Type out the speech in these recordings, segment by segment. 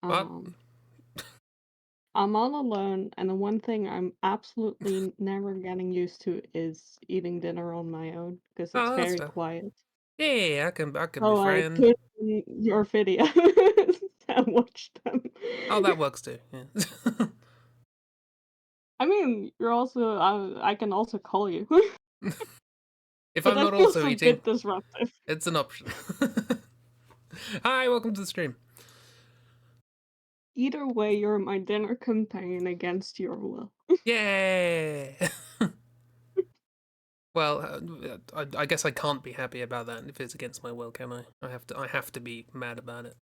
What? Um, I'm all alone, and the one thing I'm absolutely never getting used to is eating dinner on my own because it's Oh, that's very fair. quiet. Yeah, I can So I befriend. put in your videos and watch them. Oh, that works too. Yeah. I mean, you're also I can also call you, If but I'm not that feels also a eating, bit disruptive. it's an option. Hi, welcome to the stream. Either way, you're my dinner companion against your will. Yeah. Well, I guess I can't be happy about that if it's against my will, can I? I have to be mad about it.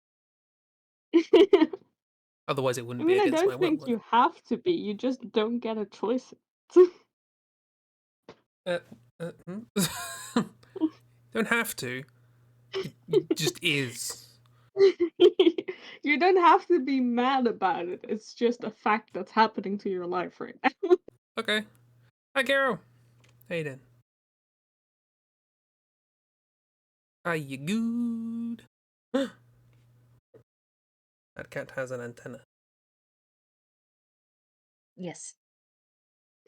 Otherwise, it I wouldn't be mean, I against my don't will, think would you it? have to be, you just don't get a choice. Uh, Don't have to. It just is. You don't have to be mad about it, it's just a fact that's happening to your life right now. Okay. Hi, Carol. How you doing? Are you good? That cat has an antenna. Yes.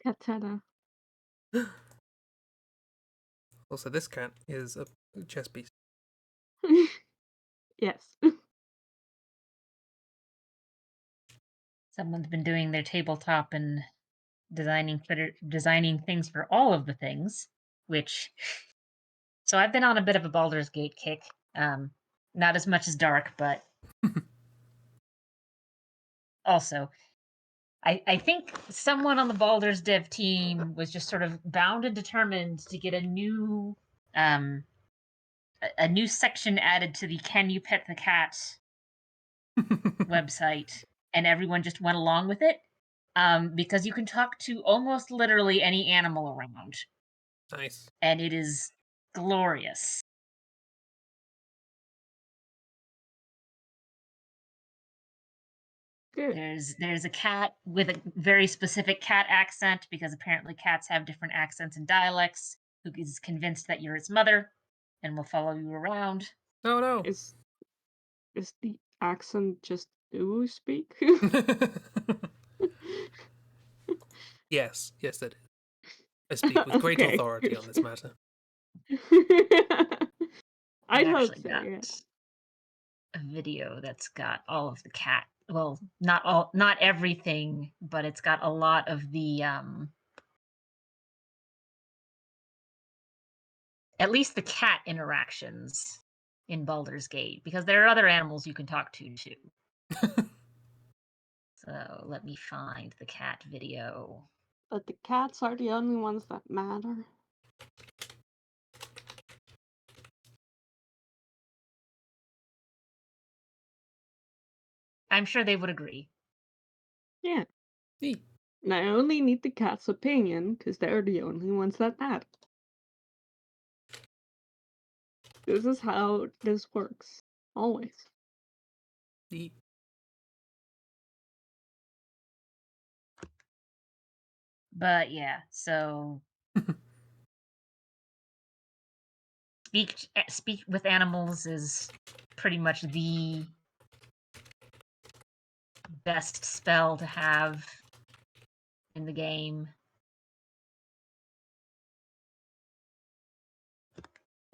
Katana. Also, this cat is a chess piece. Yes. Someone's been doing their tabletop and designing things for all of the things, which so I've been on a bit of a Baldur's Gate kick. Not as much as Dark, but also I think someone on the Baldur's dev team was just sort of bound and determined to get um a new section added to the Can You Pet the Cat website, and everyone just went along with it. Because you can talk to almost literally any animal around, Nice. and it is glorious. Good. There's a cat with a very specific cat accent because apparently cats have different accents and dialects. Who is convinced that you're its mother and will follow you around. Oh no. Is the accent just do speak? Yes, yes, it is. I speak with great Okay, authority good. on this matter. I've I'd hope actually so, got yeah. a video that's got all of the cat. Well, not everything, but it's got a lot of the at least the cat interactions in Baldur's Gate, because there are other animals you can talk to too. So let me find the cat video. But the cats are the only ones that matter. I'm sure they would agree. Yeah. Neat. And I only need the cat's opinion, because they're the only ones that matter. This is how this works. Always. Neat. But yeah, so speak with animals is pretty much the best spell to have in the game.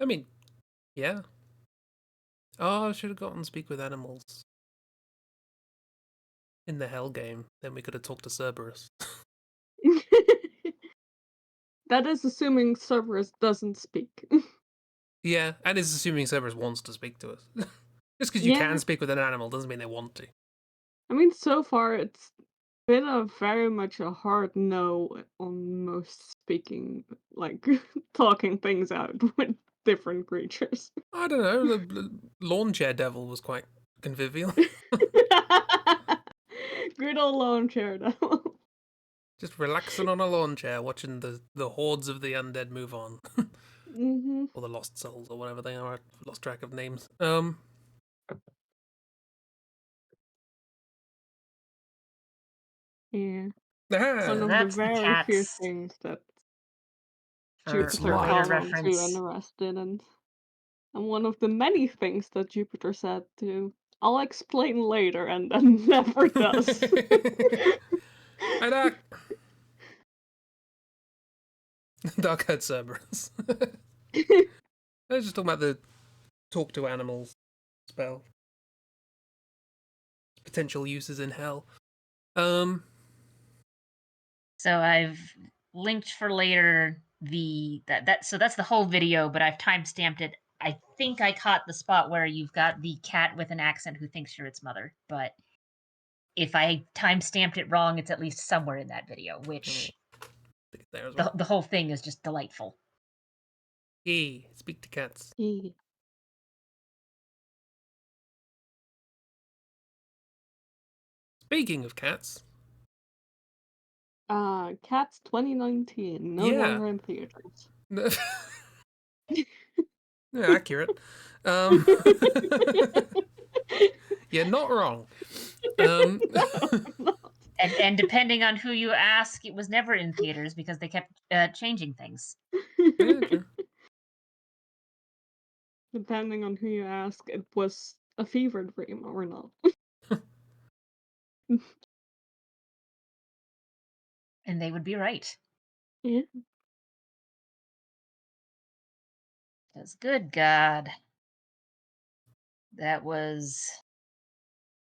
I mean, yeah. Oh, I should have gotten Speak with Animals in the Hell game. Then we could have talked to Cerberus. That is assuming Cerberus doesn't speak. Yeah, and it's assuming Cerberus wants to speak to us. Just because you can Yeah, speak with an animal doesn't mean they want to. I mean, so far it's been a very much a hard no on most speaking, like, talking things out with different creatures. I don't know. The lawn chair devil was quite convivial. Good old lawn chair, though. Just relaxing on a lawn chair, watching the hordes of the undead move on, Hmm. or the lost souls, or whatever they are. I've lost track of names. Yeah. One So Ah, of the that's the very few cats things that for It's Jupiter later caught life. on to reference. and the rest didn't. And one of the many things that Jupiter said too. I'll explain later, and then never does. Hi, Doc. Dark Haired Cerberus. I was just talking about the talk to animals spell. Potential uses in hell. So I've linked for later so that's the whole video, but I've timestamped it. I think I caught the spot where you've got the cat with an accent who thinks you're its mother, but if I timestamped it wrong, it's at least somewhere in that video, which there as well. the whole thing is just delightful. Yay, speak to cats. Yeah. Speaking of cats. Cats 2019, no longer in theaters. Yeah, accurate. Yeah, not wrong. No, And depending on who you ask, it was never in theaters because they kept changing things. Yeah, true. Depending on who you ask, it was a fever dream or not. And they would be right. Yeah. Because good God, that was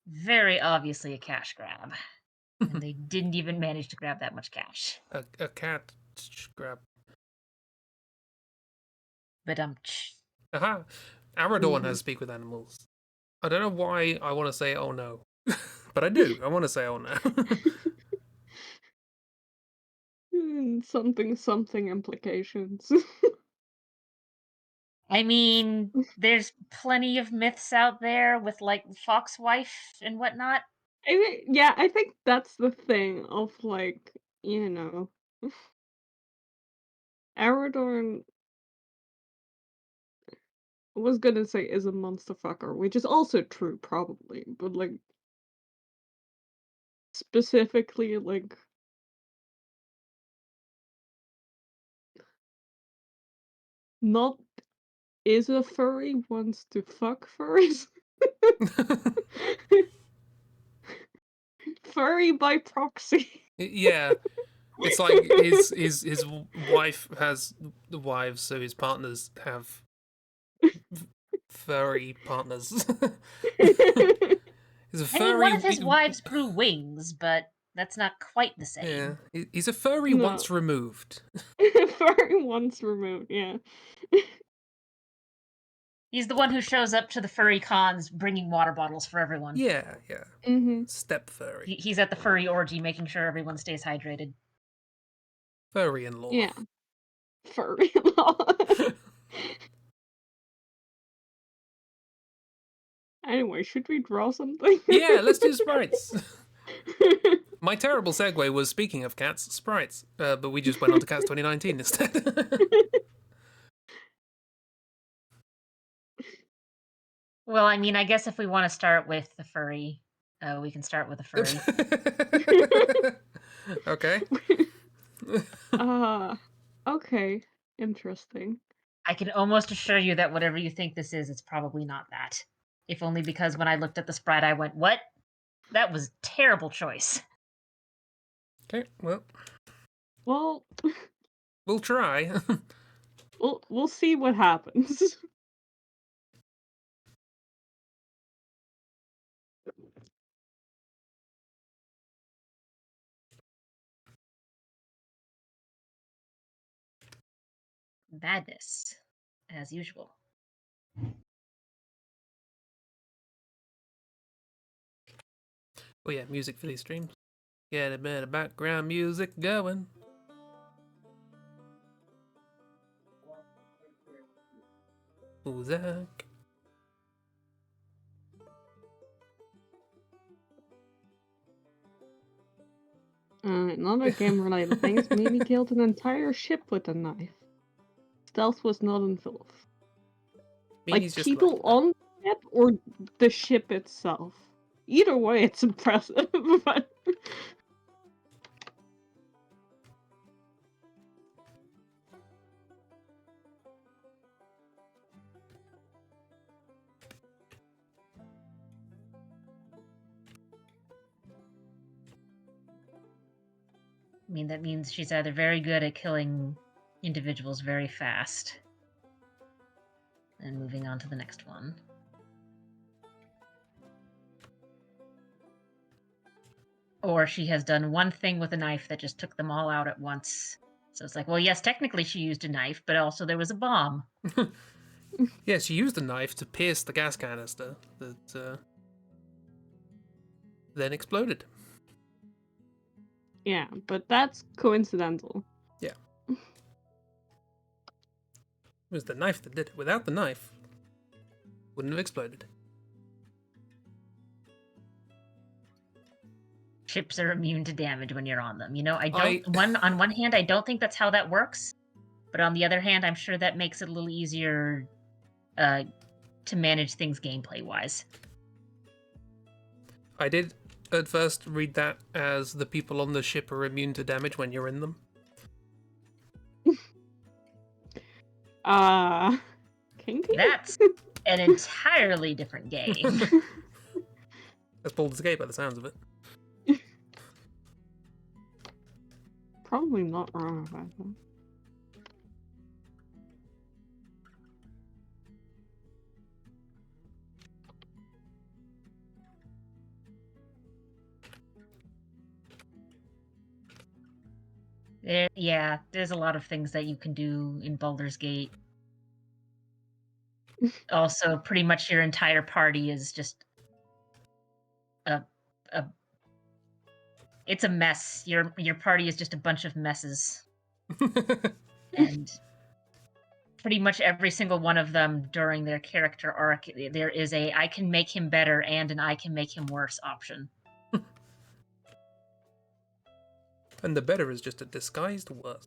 very obviously a cash grab. And they didn't even manage to grab that much cash. A cat grab. But Aha! Aradorn has speak with animals. I don't know why I want to say oh no. But I do. I want to say oh no. Something implications. I mean, there's plenty of myths out there with like Foxwife and whatnot. I think that's the thing of like, you know, Aradorn was gonna say is a monster fucker, which is also true probably, but like specifically like not is a furry wants to fuck furries. Furry by proxy. Yeah. It's like his wife has wives, so his partners have furry partners. He's a I mean, one furry. of his wives grew wings, but that's not quite the Yeah, same. he's a furry No. once removed. Furry once removed, yeah. He's the one who shows up to the furry cons bringing water bottles for everyone. Yeah, yeah. Mm-hmm. Step furry. He's at the furry orgy making sure everyone stays hydrated. Furry in law. Yeah. Furry law. Anyway, should we draw something? Yeah, let's do sprites. My terrible segue was speaking of cats, sprites, but we just went on to Cats 2019 instead. Well, I mean, I guess if we want to start with the furry, we can start with the furry. Okay. Okay. Interesting. I can almost assure you that whatever you think this is, it's probably not that. If only because when I looked at the sprite, I went, "What? That was a terrible choice." Okay, well, Well, we'll try. we'll see what happens. Madness, as usual. Oh yeah, music for these streams. Get a bit of background music going. Zach. Another game-related thing is Mimi killed an entire ship with a knife. Stealth was not involved. Like Mimi's just people like on the ship or the ship itself. Either way, it's impressive. But I mean, that means she's either very good at killing individuals very fast. And moving on to the next one. Or she has done one thing with a knife that just took them all out at once. So it's like, well, yes, technically she used a knife, but also there was a bomb. Yeah, she used the knife to pierce the gas canister that then exploded. Yeah, but that's coincidental. Yeah. It was the knife that did it. Without the knife, wouldn't have exploded. Chips are immune to damage when you're on them. You know, on one hand, I don't think that's how that works. But on the other hand, I'm sure that makes it a little easier to manage things gameplay-wise. I did at first read that as the people on the ship are immune to damage when you're in them. Kinky? That's an entirely different game. That's Baldur's Gate by the sounds of it. Probably not wrong about that. There's a lot of things that you can do in Baldur's Gate. Also, pretty much your entire party is just it's a mess. Your party is just a bunch of messes. And pretty much every single one of them during their character arc, there is a I can make him better and an I can make him worse option. And the better is just a disguised worse.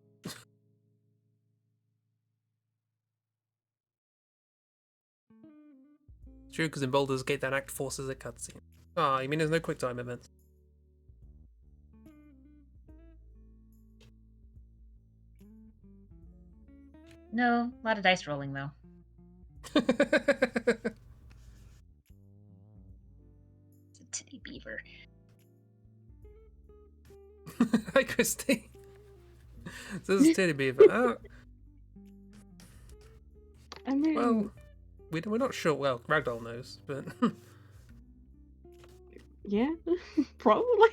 True, because in Baldur's Gate that act forces a cutscene. Ah, you mean there's no quick time events? No, a lot of dice rolling though. It's a titty beaver. Hi, Christy. This is Titty Beaver. I mean, Well, we're not sure. Well, Ragdoll knows, but yeah, probably.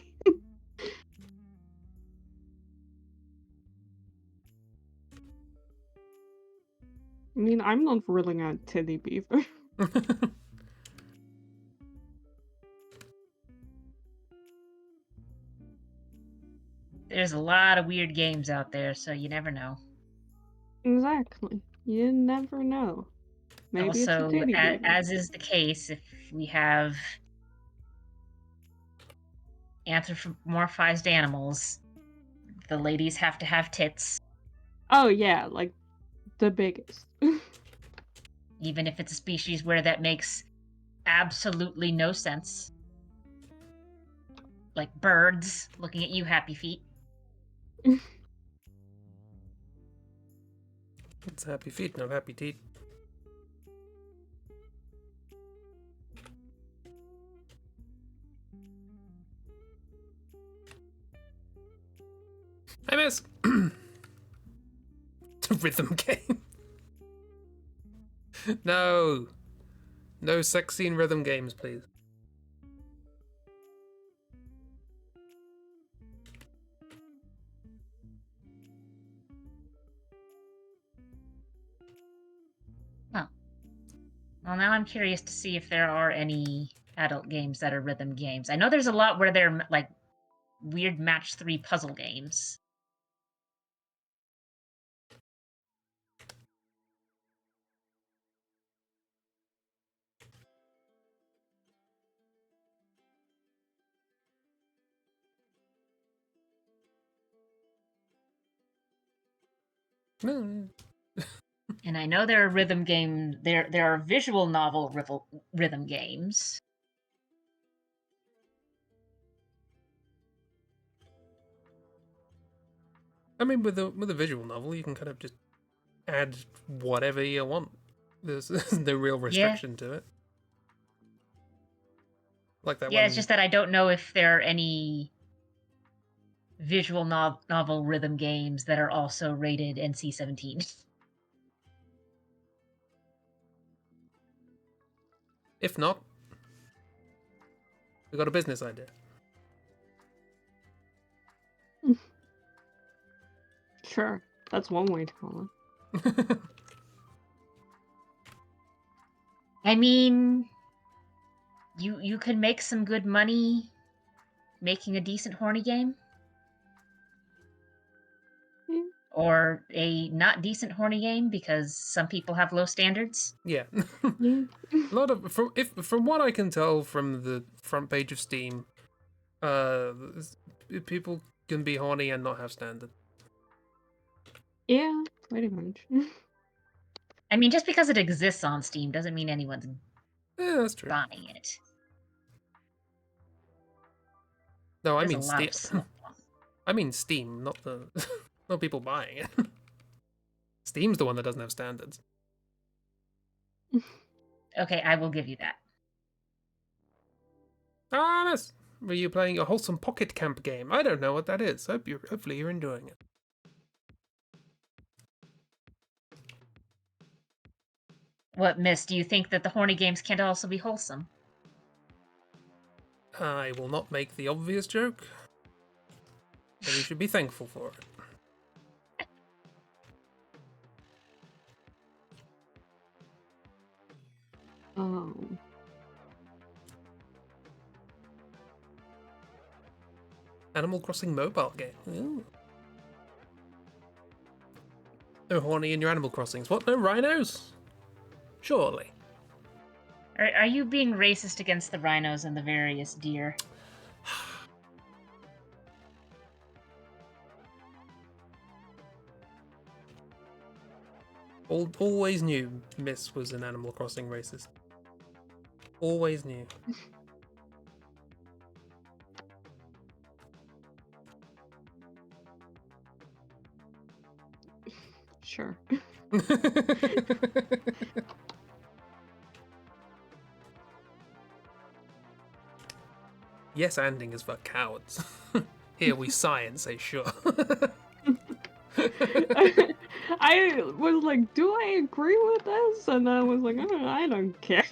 I mean, I'm not ruling out Teddy Beaver. There's a lot of weird games out there, so you never know. Exactly. You never know. Maybe Also, it's a Teddy Beaver. as is the case, if we have anthropomorphized animals, the ladies have to have tits. Oh yeah, like the biggest. Even if it's a species where that makes absolutely no sense. Like birds looking at you, happy feet. it's happy feet, not happy teeth. I miss. It's a rhythm game. No. No sex scene rhythm games, please. Well, now I'm curious to see if there are any adult games that are rhythm games. I know there's a lot where they're like weird match 3 puzzle games. No. And I know there are rhythm games. There are visual novel rhythm games. I mean, with a visual novel, you can kind of just add whatever you want. There's no real restriction to it. Like that one. Yeah, it's just that I don't know if there are any visual novel rhythm games that are also rated NC-17. If not, we got a business idea. Sure, that's one way to call it. I mean, you could make some good money making a decent horny game. Yeah. Or a not decent horny game because some people have low standards. Yeah. Yeah. A lot of from what I can tell from the front page of Steam, people can be horny and not have standard. Yeah, pretty much. I mean, just because it exists on Steam doesn't mean anyone's Yeah, that's true. buying it. No, I There's mean a lot Steam. of slop. I mean Steam, not the not people buying it. Steam's the one that doesn't have standards. Okay, I will give you that. Ah, nice. Were you playing a wholesome pocket camp game? I don't know what that is. Hopefully you're enjoying it. What, Miss, do you think that the horny games can't also be wholesome? I will not make the obvious joke, but you should be thankful for it. Animal Crossing mobile game. Ooh. No horny in your Animal Crossings. What? No rhinos? Surely. Are you being racist against the rhinos and the various deer? Always knew Miss was an Animal Crossing racist. Always knew. Sure. Yes, anding is for cowards. Here we sigh and say sure. I was like, do I agree with this? And I was like, oh, I don't care.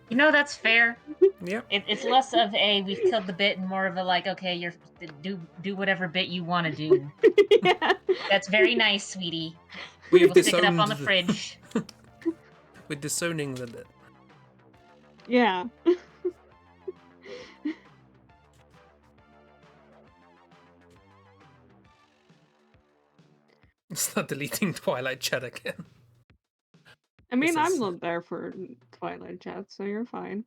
You know, that's fair. Yep. It's less of a we've killed the bit and more of a like, okay, you're do whatever bit you want to do. Yeah. That's very nice, sweetie. We have We'll stick it up disowned on the fridge. We're disowning the bit. Yeah. It's not deleting Twilight Chat again. I mean, This is- I'm not there for Twilight Chat, so you're fine.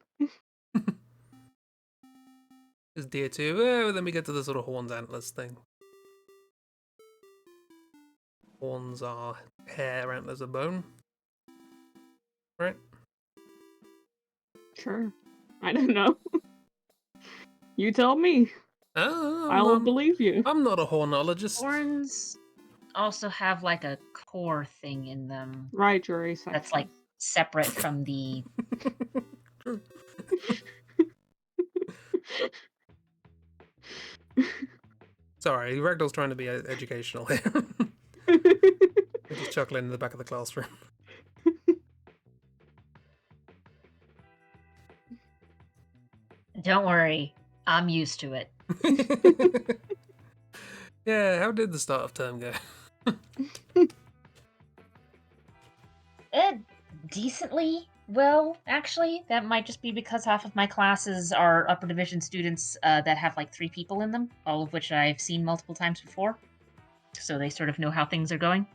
It's dear too. Oh, then we get to the sort of horns antlers thing. Horns are hair, antlers are bone. Right? Sure. I don't know. You tell me. Oh, I'll believe you. I'm not a hornologist. Horns also have like a core thing in them Right, you're asexual. that's like separate from the. Sorry, Ragdoll's trying to be educational here. We're just chuckling in the back of the classroom. Don't worry, I'm used to it. Yeah, how did the start of term go? Decently well, actually. That might just be because half of my classes are upper division students that have like 3 people in them, all of which I've seen multiple times before. So they sort of know how things are going.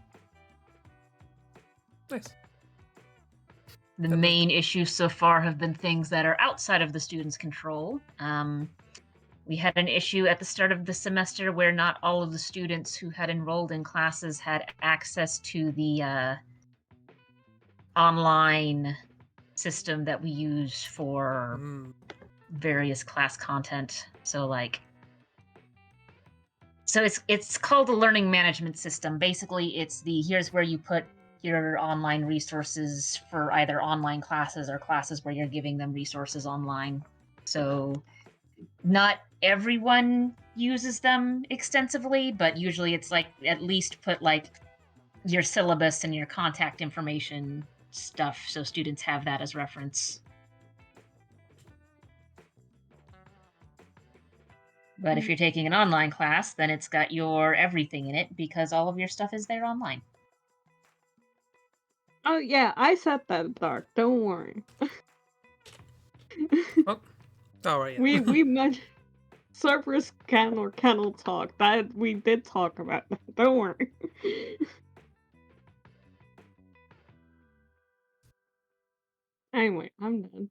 Nice. The main issues so far have been things that are outside of the students' control. We had an issue at the start of the semester where not all of the students who had enrolled in classes had access to the online system that we use for various class content. So it's called the learning management system. Basically, it's here's where you put your online resources for either online classes or classes where you're giving them resources online. So not everyone uses them extensively, but usually it's like at least put like your syllabus and your contact information stuff so students have that as reference. But if you're taking an online class, then it's got your everything in it because all of your stuff is there online. Oh yeah, I said that, Dark. Don't worry. Oh, all right. Yeah. we mentioned servers can or cannot talk. That we did talk about that. Don't worry. Anyway, I'm done.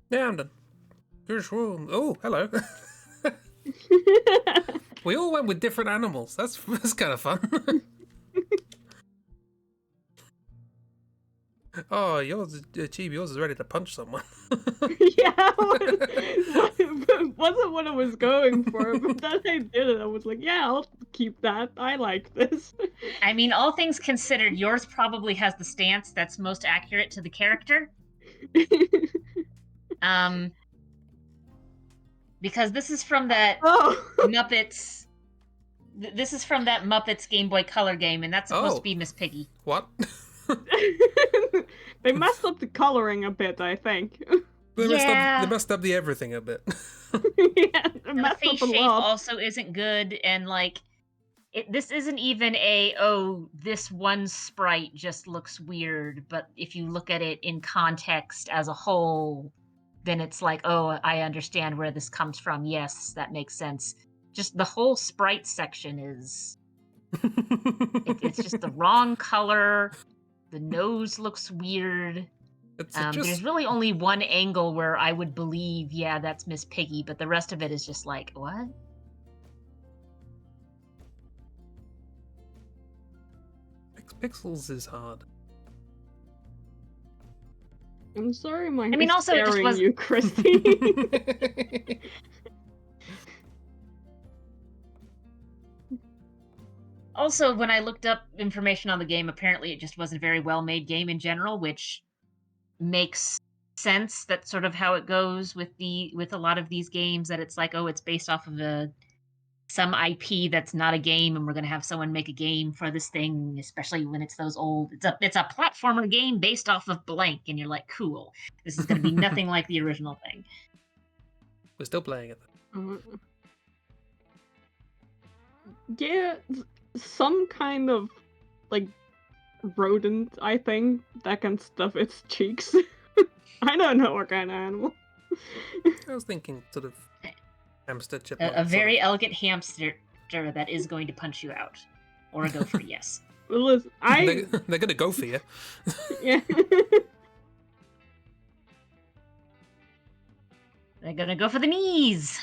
Yeah, I'm done. Oh, hello. We all went with different animals. That's kind of fun. Oh, yours, Chibi, yours is ready to punch someone. Yeah, wasn't what I was going for, but then I did it. I was like, yeah, I'll keep that. I like this. I mean, all things considered, yours probably has the stance that's most accurate to the character. Because this is from that Muppets. This is from that Muppets Game Boy Color game, and that's supposed to be Miss Piggy. What? They messed up the coloring a bit, I think. They messed up the everything a bit. Yeah, And the face shape also isn't good, and like, this isn't even this one sprite just looks weird, but if you look at it in context as a whole, then it's like, oh, I understand where this comes from. Yes, that makes sense. Just the whole sprite section is... it's just the wrong color. The nose looks weird. There's really only one angle where I would believe, yeah, that's Miss Piggy, but the rest of it is just like, what? Pixels is hard. I'm sorry, my I mean, also it just was you, Christy. Also, when I looked up information on the game, apparently it just wasn't a very well-made game in general, which makes sense. That's sort of how it goes with a lot of these games, that it's like, oh, it's based off of some IP that's not a game, and we're going to have someone make a game for this thing, especially when it's those old... It's a platformer game based off of blank, and you're like, cool. This is going to be nothing like the original thing. We're still playing it. Yeah, some kind of, like, rodent, I think, that can stuff its cheeks. I don't know what kind of animal. I was thinking sort of hamster chip. A very elegant hamster that is going to punch you out. Or a gopher, yes. Well, listen, They're gonna go for you. Yeah. They're gonna go for the knees.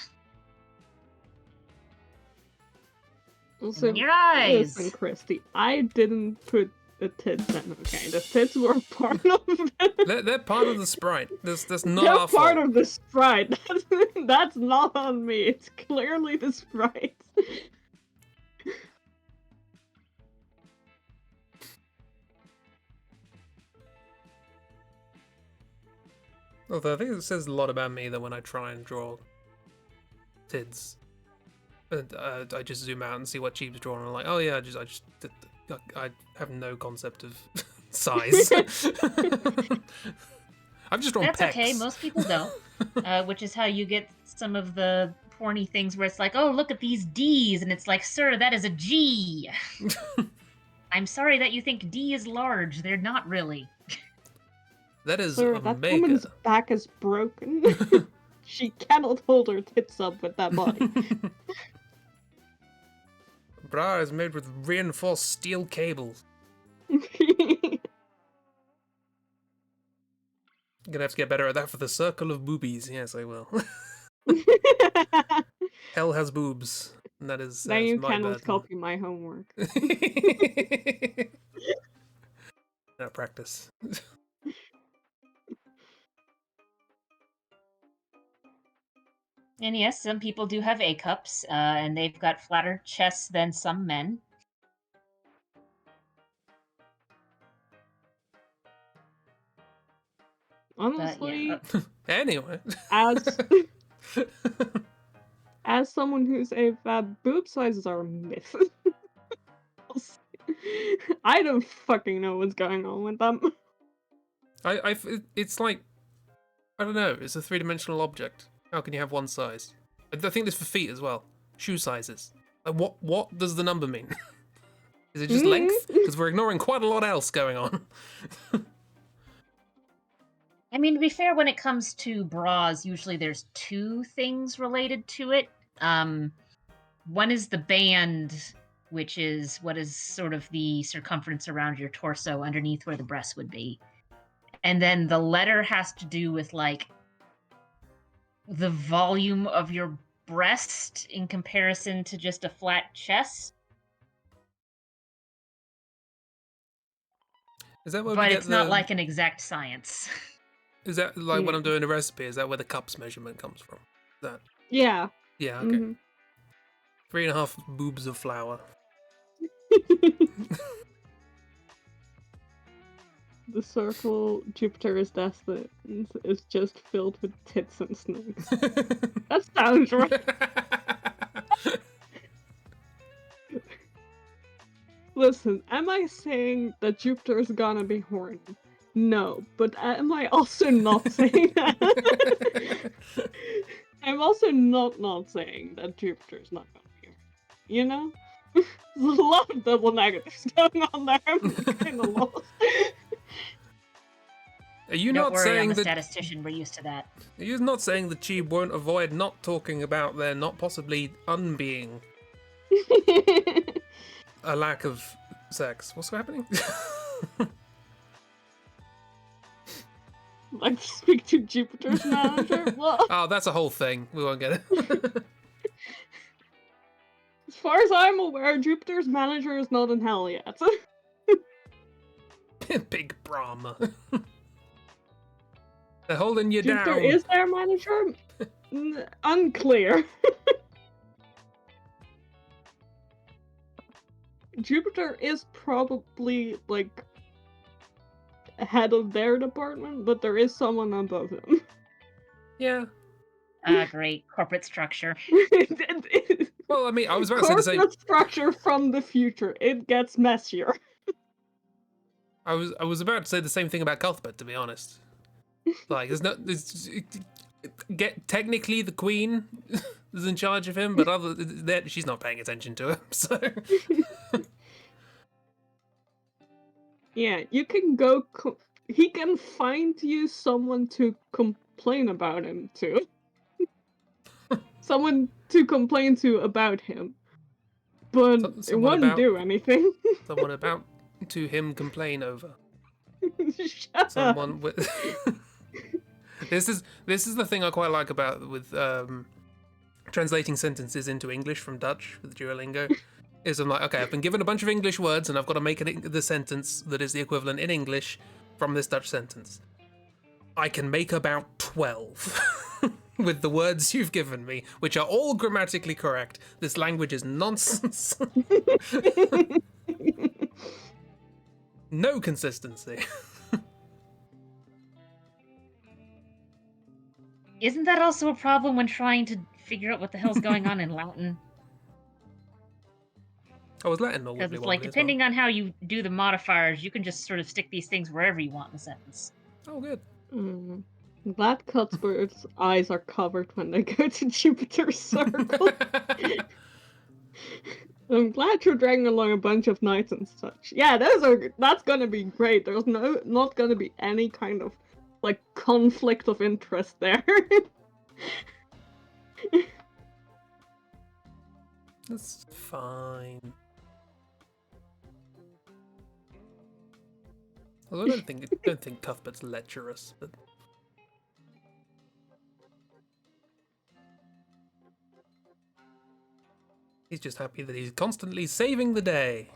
Also, in your eyes. Listen, Christy, I didn't put the tits in. Okay, the tits were part of it. They're part of the sprite. That's not They're our fault. part of the sprite. That's not on me. It's clearly the sprite. Although I think it says a lot about me that when I try and draw tids, I just zoom out and see what Cheap's drawn, and I'm like, oh yeah, I have no concept of size. I've just drawn That's pecs. okay, most people don't. Which is how you get some of the porny things where it's like, oh, look at these D's, and it's like, sir, that is a G. I'm sorry that you think D is large. They're not really. That is Sir, omega. that woman's back is broken. She cannot hold her tits up with that body. Bra is made with reinforced steel cables. I'm gonna have to get better at that for the circle of boobies. Yes, I will. Hell has boobs. And that is Then you my cannot bad. copy my homework. No practice. And yes, some people do have A cups, and they've got flatter chests than some men. Honestly, Anyway. as as someone who's a boob sizes are a myth. I don't fucking know what's going on with them. It's like, I don't know. It's a three-dimensional object. How can you have one size? I think this for feet as well. Shoe sizes. Like, what does the number mean? Is it just length? Because we're ignoring quite a lot else going on. I mean, to be fair, when it comes to bras, usually there's two things related to it. One is the band, which is what is sort of the circumference around your torso underneath where the breast would be. And then the letter has to do with, like, the volume of your breast in comparison to just a flat chest. Is that where But we get it's not like an exact science. Is that like when I'm doing a recipe? Is that where the cups measurement comes from? That. Yeah. Yeah. Okay. 3.5 boobs of flour. The circle Jupiter is destined is just filled with tits and snakes. That sounds right. Listen, am I saying that Jupiter is gonna be horny? No, but am I also not saying that? I'm also not saying that Jupiter is not gonna be horny. You know? There's a lot of double negatives going on there. I'm kind of lost. Are you Don't not worry, saying I'm a that? statistician. We're used to that. Are you not saying that Chi won't avoid not talking about there not possibly unbeing a lack of sex? What's happening? Like to speak to Jupiter's manager? Well, Oh, that's a whole thing. We won't get it. as far as I'm aware, Jupiter's manager is not in hell yet. Big Brahma. They're holding you Jupiter down. is their manager? Unclear. Jupiter is probably, like, head of their department, but there is someone above him. Yeah. Great. Corporate structure. Well, I mean, I was about to say the same. Corporate structure from the future. It gets messier. I was about to say the same thing about Cuthbert, to be honest. Like, technically the Queen is in charge of him, but other that she's not paying attention to him. So Yeah, you can go. He can find you someone to complain about him to. Someone to complain to about him, but it won't do anything. Someone about to him complain over. Shut Someone up. with. This is the thing I quite like about with translating sentences into English from Dutch with Duolingo. Is I'm like, okay, I've been given a bunch of English words and I've got to make the sentence that is the equivalent in English from this Dutch sentence. I can make about 12 with the words you've given me, which are all grammatically correct. This language is nonsense. No consistency. Isn't that also a problem when trying to figure out what the hell's going on in Latin? I was Latin all Because it's like, depending on how you do the modifiers, you can just sort of stick these things wherever you want in the sentence. Oh, good. I'm glad Cuthbert's eyes are covered when they go to Jupiter's circle. I'm glad you're dragging along a bunch of knights and such. Yeah, that's gonna be great. There's not gonna be any kind of, like, conflict of interest there. That's fine. Although I don't think Cuthbert's lecherous, but he's just happy that he's constantly saving the day.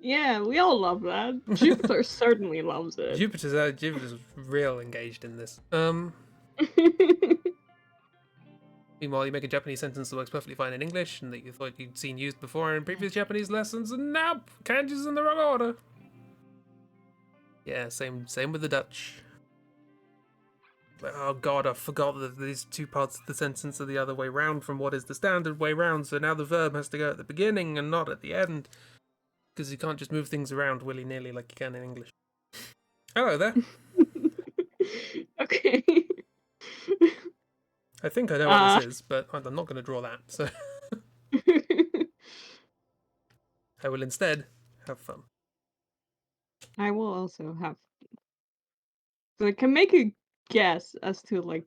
Yeah, we all love that. Jupiter certainly loves it. Jupiter's real engaged in this. Meanwhile, you make a Japanese sentence that works perfectly fine in English, and that you thought you'd seen used before in previous Japanese lessons, and now kanji's in the wrong order. Yeah, same with the Dutch. Oh god, I forgot that these two parts of the sentence are the other way round from what is the standard way round, so now the verb has to go at the beginning and not at the end. Because you can't just move things around willy-nilly like you can in English. Hello there. Okay. I think I know what this is, but I'm not going to draw that, so I will instead have fun. I will also have. So I can make a guess as to like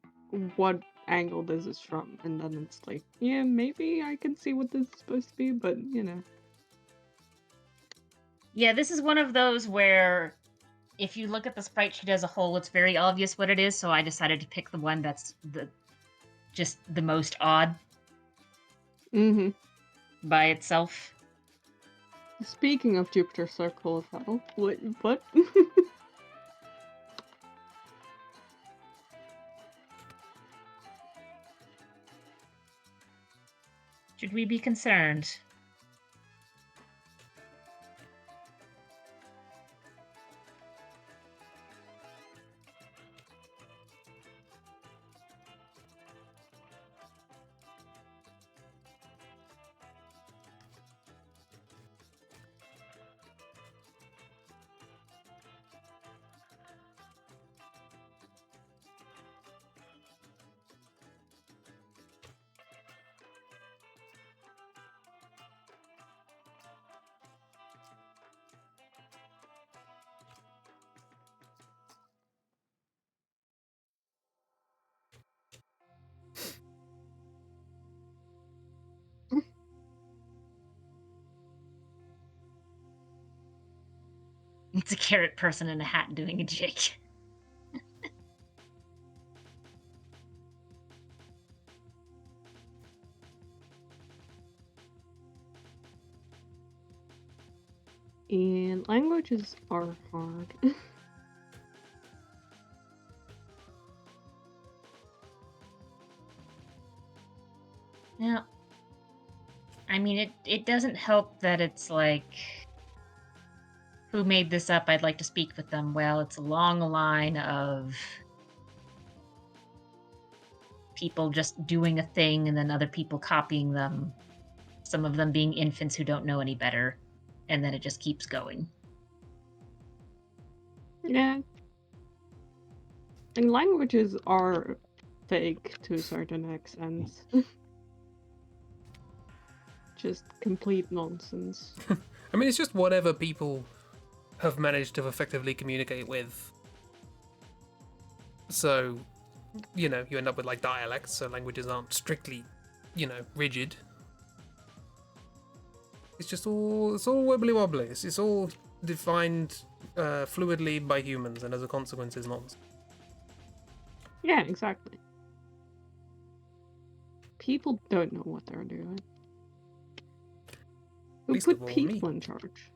what angle this is from, and then it's like, yeah, maybe I can see what this is supposed to be, but you know. Yeah, this is one of those where if you look at the sprite sheet as a whole, it's very obvious what it is, so I decided to pick the one that's just the most odd by itself. Speaking of Jupiter Circle of Hell, what? Should we be concerned? It's a carrot person in a hat doing a jig. And languages are hard. Yeah. I mean, it doesn't help that it's like, who made this up? I'd like to speak with them. Well, it's along the line of people just doing a thing and then other people copying them. Some of them being infants who don't know any better. And then it just keeps going. Yeah. And languages are fake to a certain extent. Just complete nonsense. I mean, it's just whatever people have managed to effectively communicate with. So, you know, you end up with like dialects, so languages aren't strictly, you know, rigid. It's all wibbly wobbly. It's all defined fluidly by humans, and as a consequence, is nonsense. Yeah, exactly. People don't know what they're doing. Who Least put of all, people me. in charge?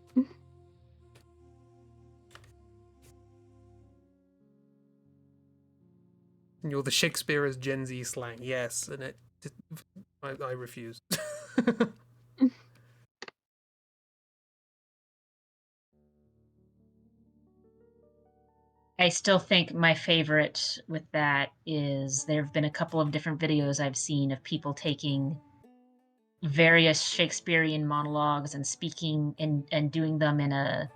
You're the Shakespeare as Gen Z slang, yes, and I refuse. I still think my favorite with that is there have been a couple of different videos I've seen of people taking various Shakespearean monologues and speaking and doing them in a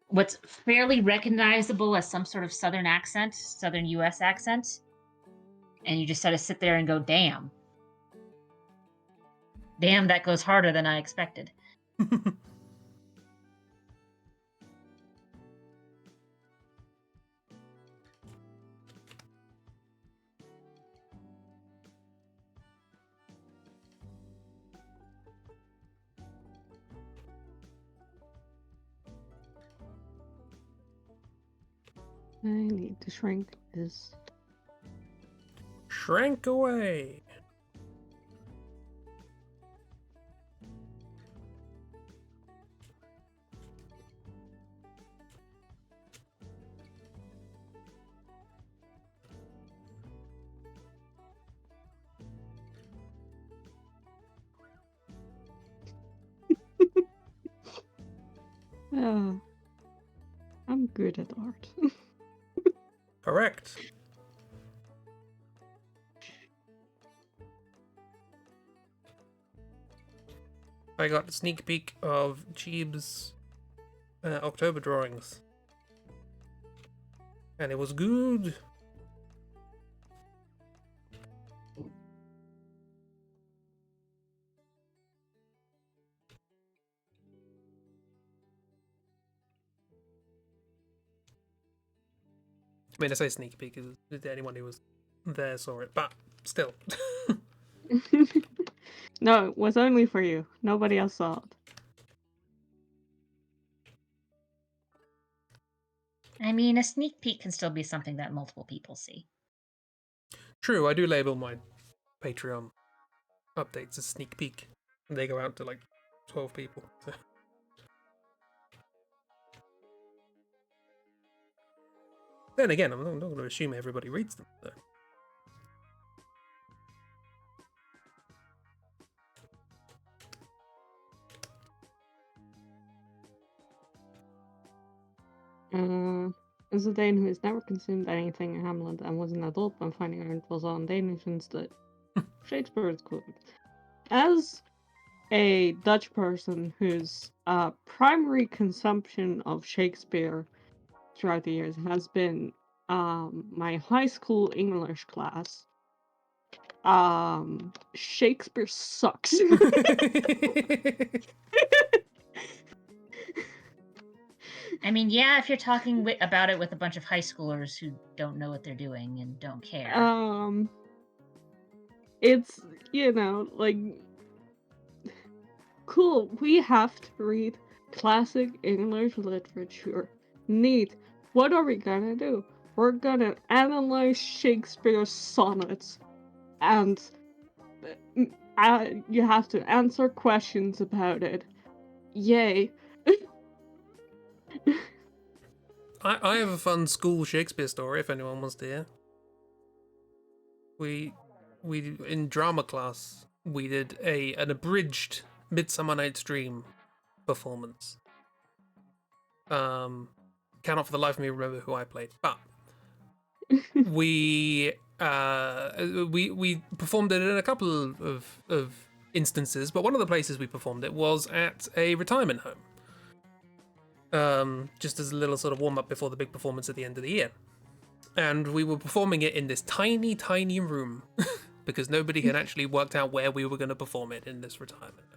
what's fairly recognizable as some sort of southern accent, southern US accent. And you just sort of sit there and go, damn. Damn, that goes harder than I expected. I need to shrink this. Shrank away. Oh. good at art. Correct. I got a sneak peek of Chib's October drawings. And it was good. I mean, I say sneak peek because anyone who was there saw it, but still. No, it was only for you. Nobody else saw it. I mean, a sneak peek can still be something that multiple people see. True, I do label my Patreon updates as sneak peek. And they go out to like 12 people. So. Then again, I'm not going to assume everybody reads them. So. As a Dane who has never consumed anything in Hamlet and was an adult when finding out it was all in Danish instead, Shakespeare is good. As a Dutch person whose primary consumption of Shakespeare throughout the years has been my high school English class, Shakespeare sucks. I mean, yeah, if you're talking about it with a bunch of high schoolers who don't know what they're doing and don't care. It's, like, cool, we have to read classic English literature. Neat. What are we gonna do? We're gonna analyze Shakespeare's sonnets, and you have to answer questions about it. Yay. I have a fun school Shakespeare story if anyone wants to hear. We in drama class we did an abridged Midsummer Night's Dream performance. Cannot for the life of me remember who I played, but we performed it in a couple of instances, but one of the places we performed it was at a retirement home. Just as a little sort of warm up before the big performance at the end of the year. And we were performing it in this tiny, tiny room because nobody had actually worked out where we were going to perform it in this retirement.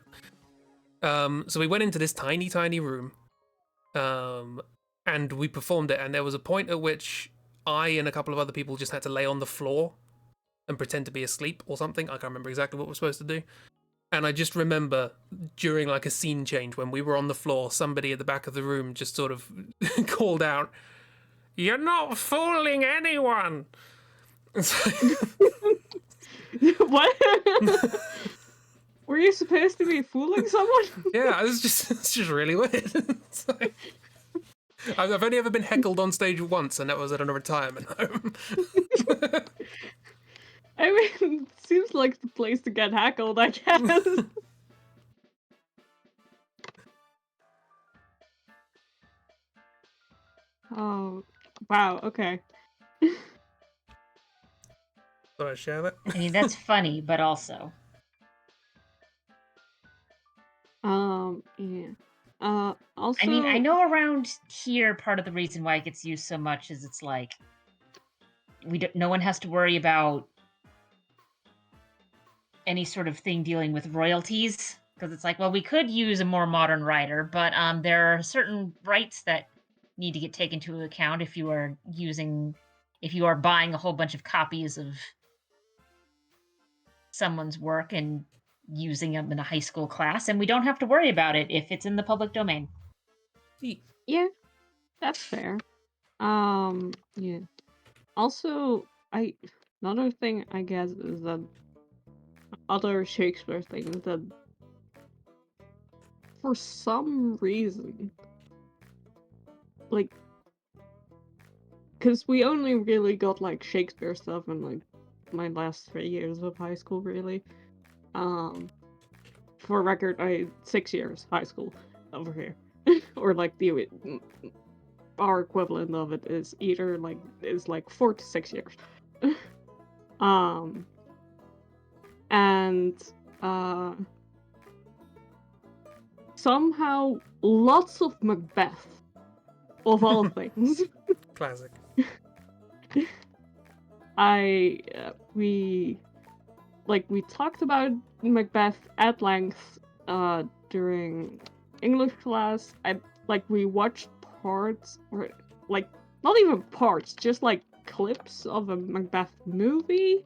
So we went into this tiny, tiny room, and we performed it. And there was a point at which I and a couple of other people just had to lay on the floor and pretend to be asleep or something. I can't remember exactly what we're supposed to do. And I just remember during like a scene change when we were on the floor, somebody at the back of the room just sort of called out, "You're not fooling anyone." What? Were you supposed to be fooling someone? Yeah, it's just really weird. Like, I've only ever been heckled on stage once, and that was at a retirement home. I mean, it seems like the place to get heckled, I guess. Oh, wow, okay. Thought I'd share that. I mean, that's funny, but also. Yeah. Also... I mean, I know around here, part of the reason why it gets used so much is it's like, no one has to worry about any sort of thing dealing with royalties, because it's like, well, we could use a more modern writer, but there are certain rights that need to get taken into account if you are buying a whole bunch of copies of someone's work and using them in a high school class, and we don't have to worry about it if it's in the public domain. Yeah, that's fair. Yeah. Also, another thing I guess is that other Shakespeare things that for some reason, like, because we only really got like Shakespeare stuff in like my last 3 years of high school, really. For record, 6 years high school over here, or like the our equivalent of it is either like 4 to 6 years. And somehow lots of Macbeth, of all things. Classic. We talked about Macbeth at length during English class. We watched parts, or like not even parts, just like clips of a Macbeth movie,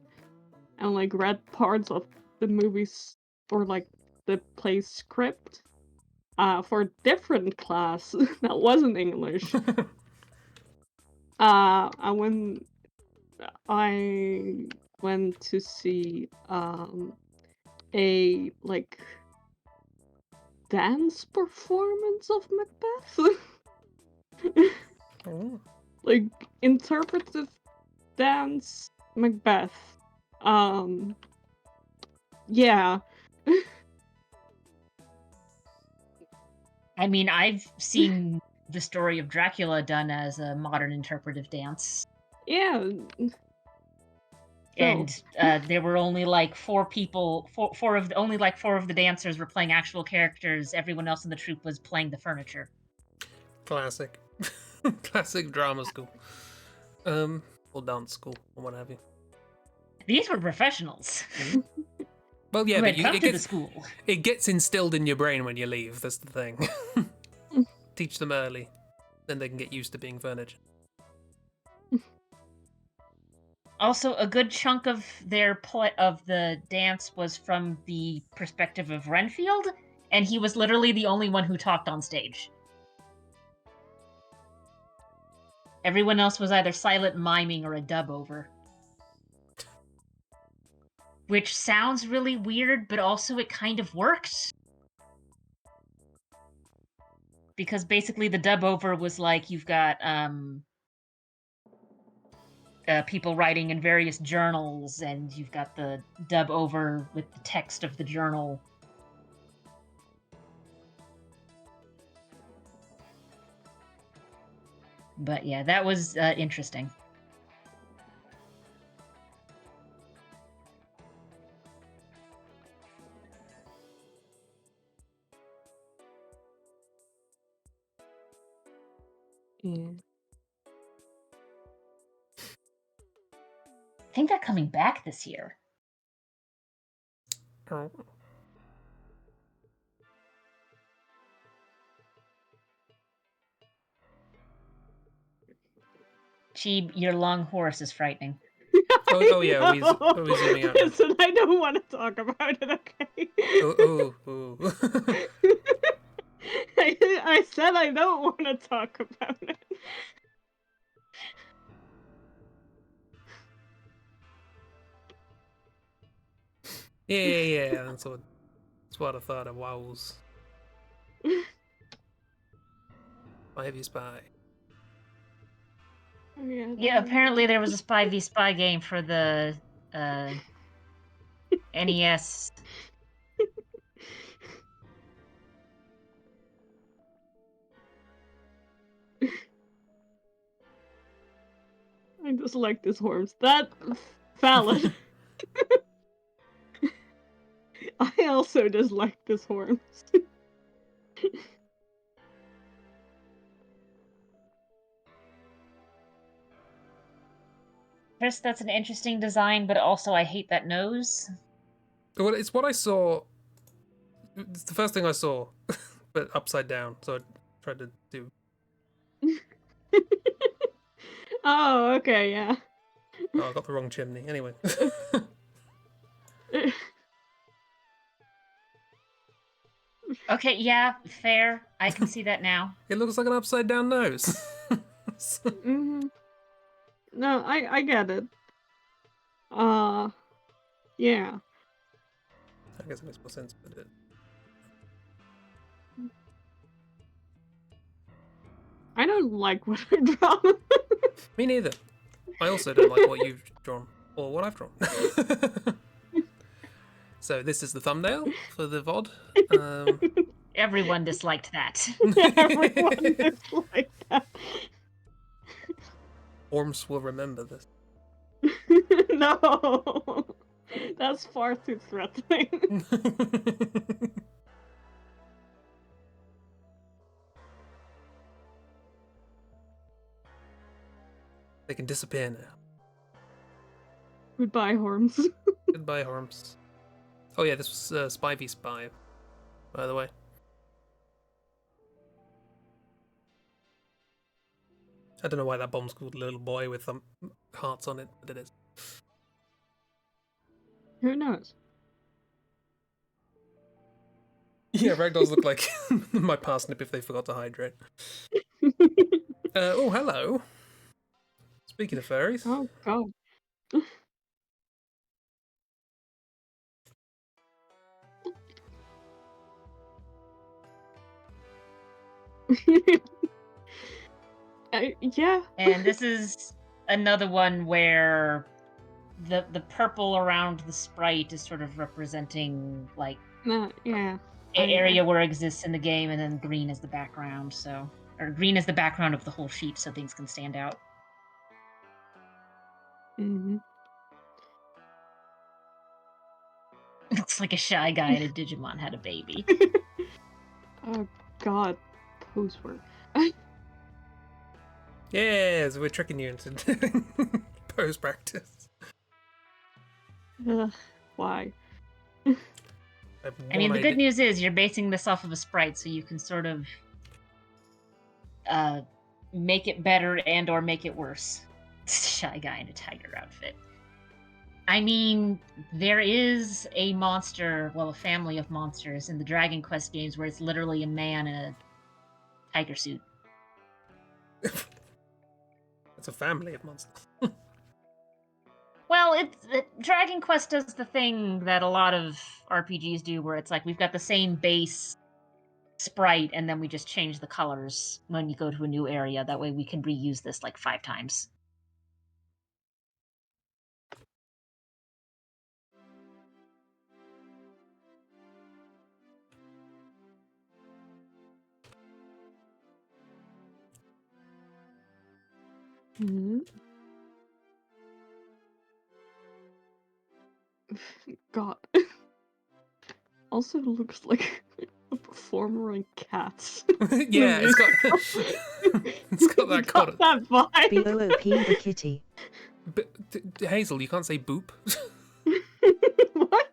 and like read parts of the movies or like the play script for a different class that wasn't English. And when I went to see a like dance performance of Macbeth. Oh. Like interpretive dance Macbeth. Yeah. I mean, I've seen the story of Dracula done as a modern interpretive dance. Yeah. And there were only like four of the dancers were playing actual characters. Everyone else in the troupe was playing the furniture. Classic. Classic drama school. Or dance school, or what have you. These were professionals. Well, yeah, who but had come to the school. It gets instilled in your brain when you leave. That's the thing. Teach them early, then they can get used to being furniture. Also, a good chunk of the dance was from the perspective of Renfield, and he was literally the only one who talked on stage. Everyone else was either silent miming or a dub over. Which sounds really weird, but also it kind of worked. Because basically the dub over was like you've got people writing in various journals, and you've got the dub over with the text of the journal. But yeah, that was interesting. Yeah. I think they're coming back this year. Oh. Cheeb, your long horse is frightening. Oh yeah, are we zooming out now? Listen, I don't want to talk about it, okay? Oh. I said I don't want to talk about it. Yeah. That's what I thought of Wows. Why have you spy? Yeah, apparently there was a Spy v Spy game for the NES. I just like this Hormse. That valid. I also dislike this Hormse. Chris, that's an interesting design, but also I hate that nose. Well, it's what I saw. It's the first thing I saw, but upside down. So I tried to do. Oh, okay, yeah. Oh, I got the wrong chimney. Anyway. Okay, yeah, fair. I can see that now. It looks like an upside down nose. Mm-hmm. No, I get it. Yeah. I guess it makes more sense, but I don't like what I draw. me neither. I also don't like what you've drawn or what I've drawn. So this is the thumbnail for the VOD. Everyone disliked that. Everyone disliked that. Hormse will remember this. No! That's far too threatening. They can disappear now. Goodbye, Hormse. Goodbye, Hormse. Oh yeah, this was Spy v Spy, by the way. I don't know why that bomb's called Little Boy with hearts on it, but it is. Who knows? Yeah, ragdolls look like my parsnip if they forgot to hydrate. Oh, hello. Speaking of fairies. Oh, God. Yeah. And this is another one where the purple around the sprite is sort of representing like Yeah. area where it exists in the game, and then green is the background. So, or green is the background of the whole sheet, so things can stand out. Mm-hmm. Looks like a shy guy and a Digimon had a baby. Oh, God. Pose work. Yes, we're tricking you into doing pose practice. Why? I mean, the good news is you're basing this off of a sprite, so you can sort of make it better and or make it worse. Shy guy in a tiger outfit. I mean, there is a monster, well, a family of monsters in the Dragon Quest games where it's literally a man in a tiger suit. It's a family of monsters. Well, Dragon Quest does the thing that a lot of RPGs do, where it's like we've got the same base sprite, and then we just change the colors when you go to a new area. That way we can reuse this like 5 times. Mm-hmm. God. Also looks like a performer in Cats. Yeah, it's got that got that vibe. B-O-O-P the kitty. Hazel, you can't say boop. What?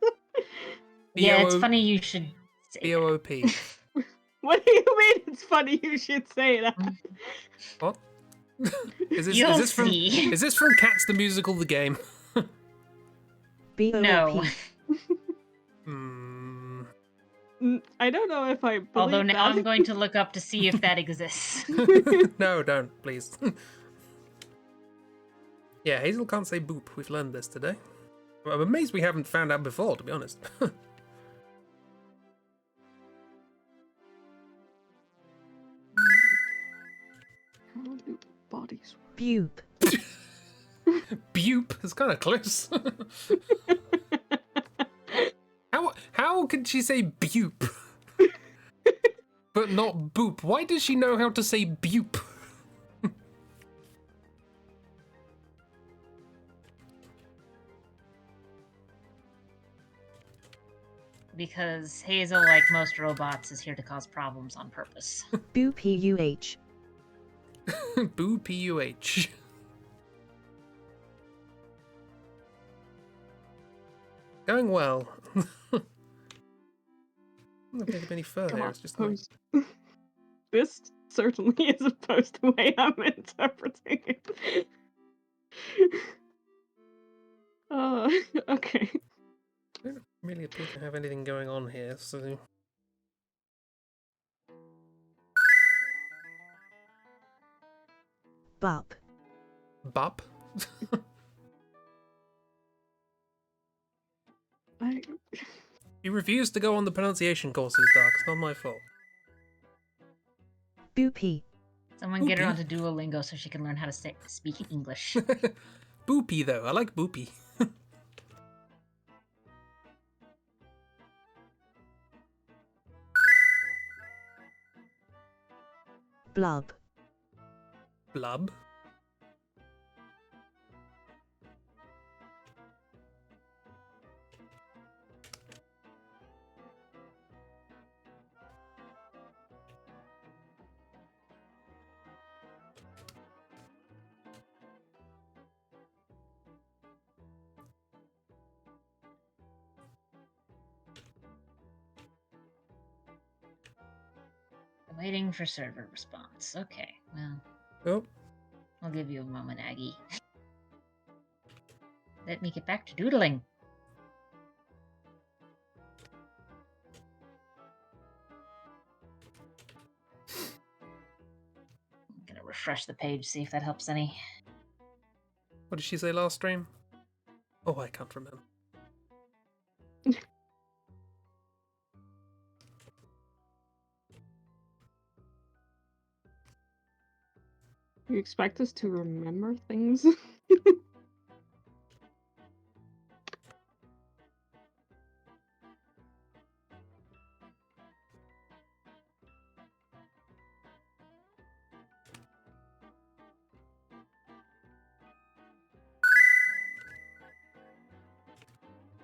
Yeah, it's funny you should say B-O-O-P. What do you mean it's funny you should say that? What? Is You'll this from see. Is this from Cats the Musical the game? B-O-O-P. No. I don't know if I believe Although now that. I'm going to look up to see if that exists. No, don't, please. Yeah, Hazel can't say boop. We've learned this today. I'm amazed we haven't found out before, to be honest. How do bodies work? Bupe. Bupe is kind of close. How can she say bupe? But not boop. Why does she know how to say bupe? Because Hazel, like most robots, is here to cause problems on purpose. Boo-P-U-H. Boo P-U-H. Going well. I'm not getting any further. God, It's just like... This certainly is opposed to the way I'm interpreting it. Okay. I don't really appear to have anything going on here, so... Bup. Bop? You refused to go on the pronunciation courses, Dark. It's not my fault. Boopy. Someone get her Boopy. onto Duolingo so she can learn how to speak English. Boopy, though. I like Boopy. Blub. Blub? Waiting for server response. Okay, well, Oh, I'll give you a moment, Aggie. Let me get back to doodling. I'm gonna refresh the page, see if that helps any. what did she say last stream? Oh, I can't remember. You expect us to remember things?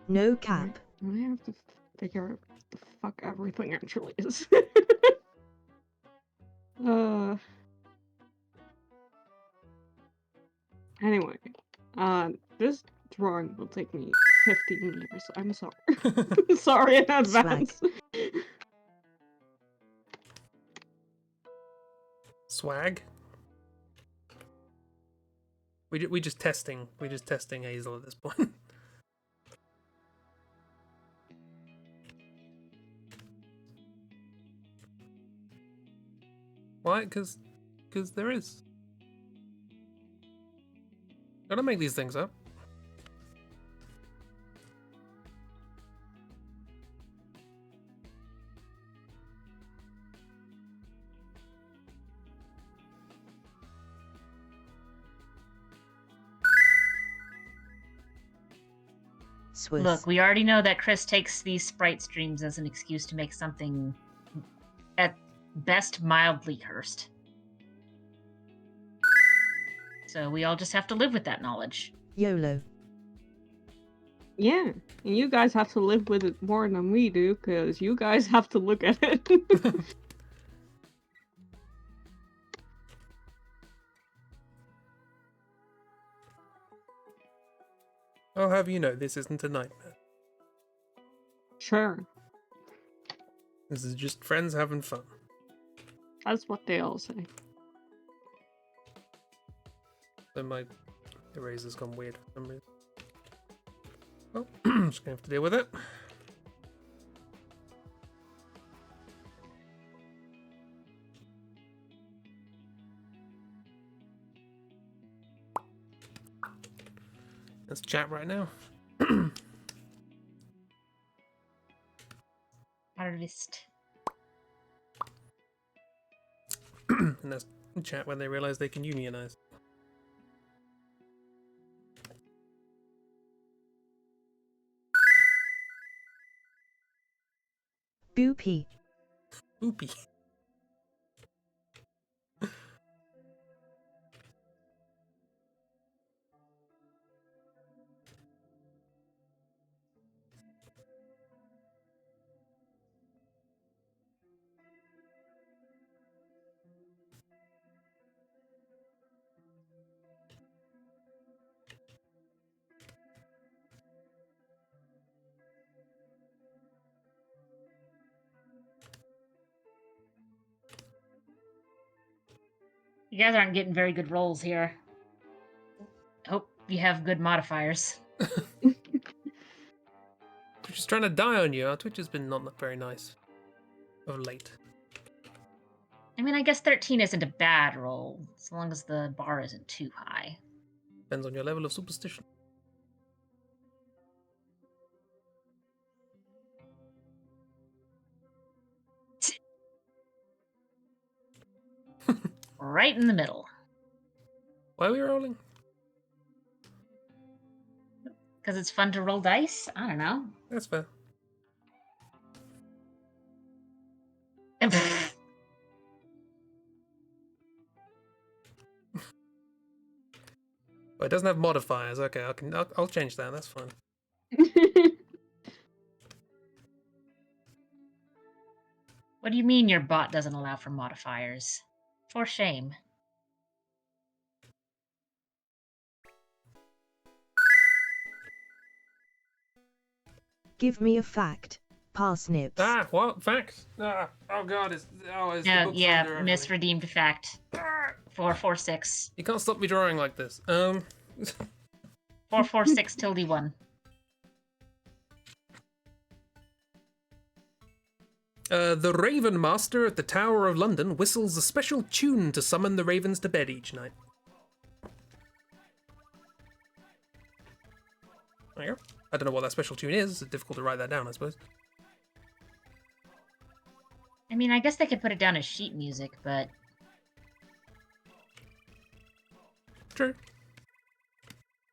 No cap. I have to figure out what the fuck everything actually is. Anyway, this drawing will take me 15 years. I'm sorry. Sorry in advance. Swag. We just testing. We're just testing Hazel at this point. Why? Because there is. Gotta make these things up. Swiss. Look, we already know that Chris takes these sprite streams as an excuse to make something at best mildly cursed. So we all just have to live with that knowledge. YOLO. Yeah, and you guys have to live with it more than we do, because you guys have to look at it. I'll have you know, this isn't a nightmare. Sure, This is just friends having fun. that's what they all say. So my eraser's gone weird for some reason. Well, I'm just gonna have to deal with it. Let's chat right now. Artist. And let's chat when they realize they can unionize. Boopy. Oopie. You guys aren't getting very good rolls here. Hope you have good modifiers. Twitch is trying to die on you. Our Twitch has been not very nice of late. I mean, I guess 13 isn't a bad roll, as long as the bar isn't too high. Depends on your level of superstition. Right in the middle. Why are we rolling? Because it's fun to roll dice? I don't know. That's fair. But it doesn't have modifiers. Okay, I'll change that. That's fine. What do you mean your bot doesn't allow for modifiers? For shame. Give me a fact. Parsnips. Ah, what? Fact? Ah, oh god, it's the book's Yeah, under everything. misredeemed fact. 446. You can't stop me drawing like this. 446 tilde 1. The Raven Master at the Tower of London whistles a special tune to summon the ravens to bed each night. There you go. I don't know what that special tune is. It's difficult to write that down, I suppose. I mean, I guess they could put it down as sheet music, but... True.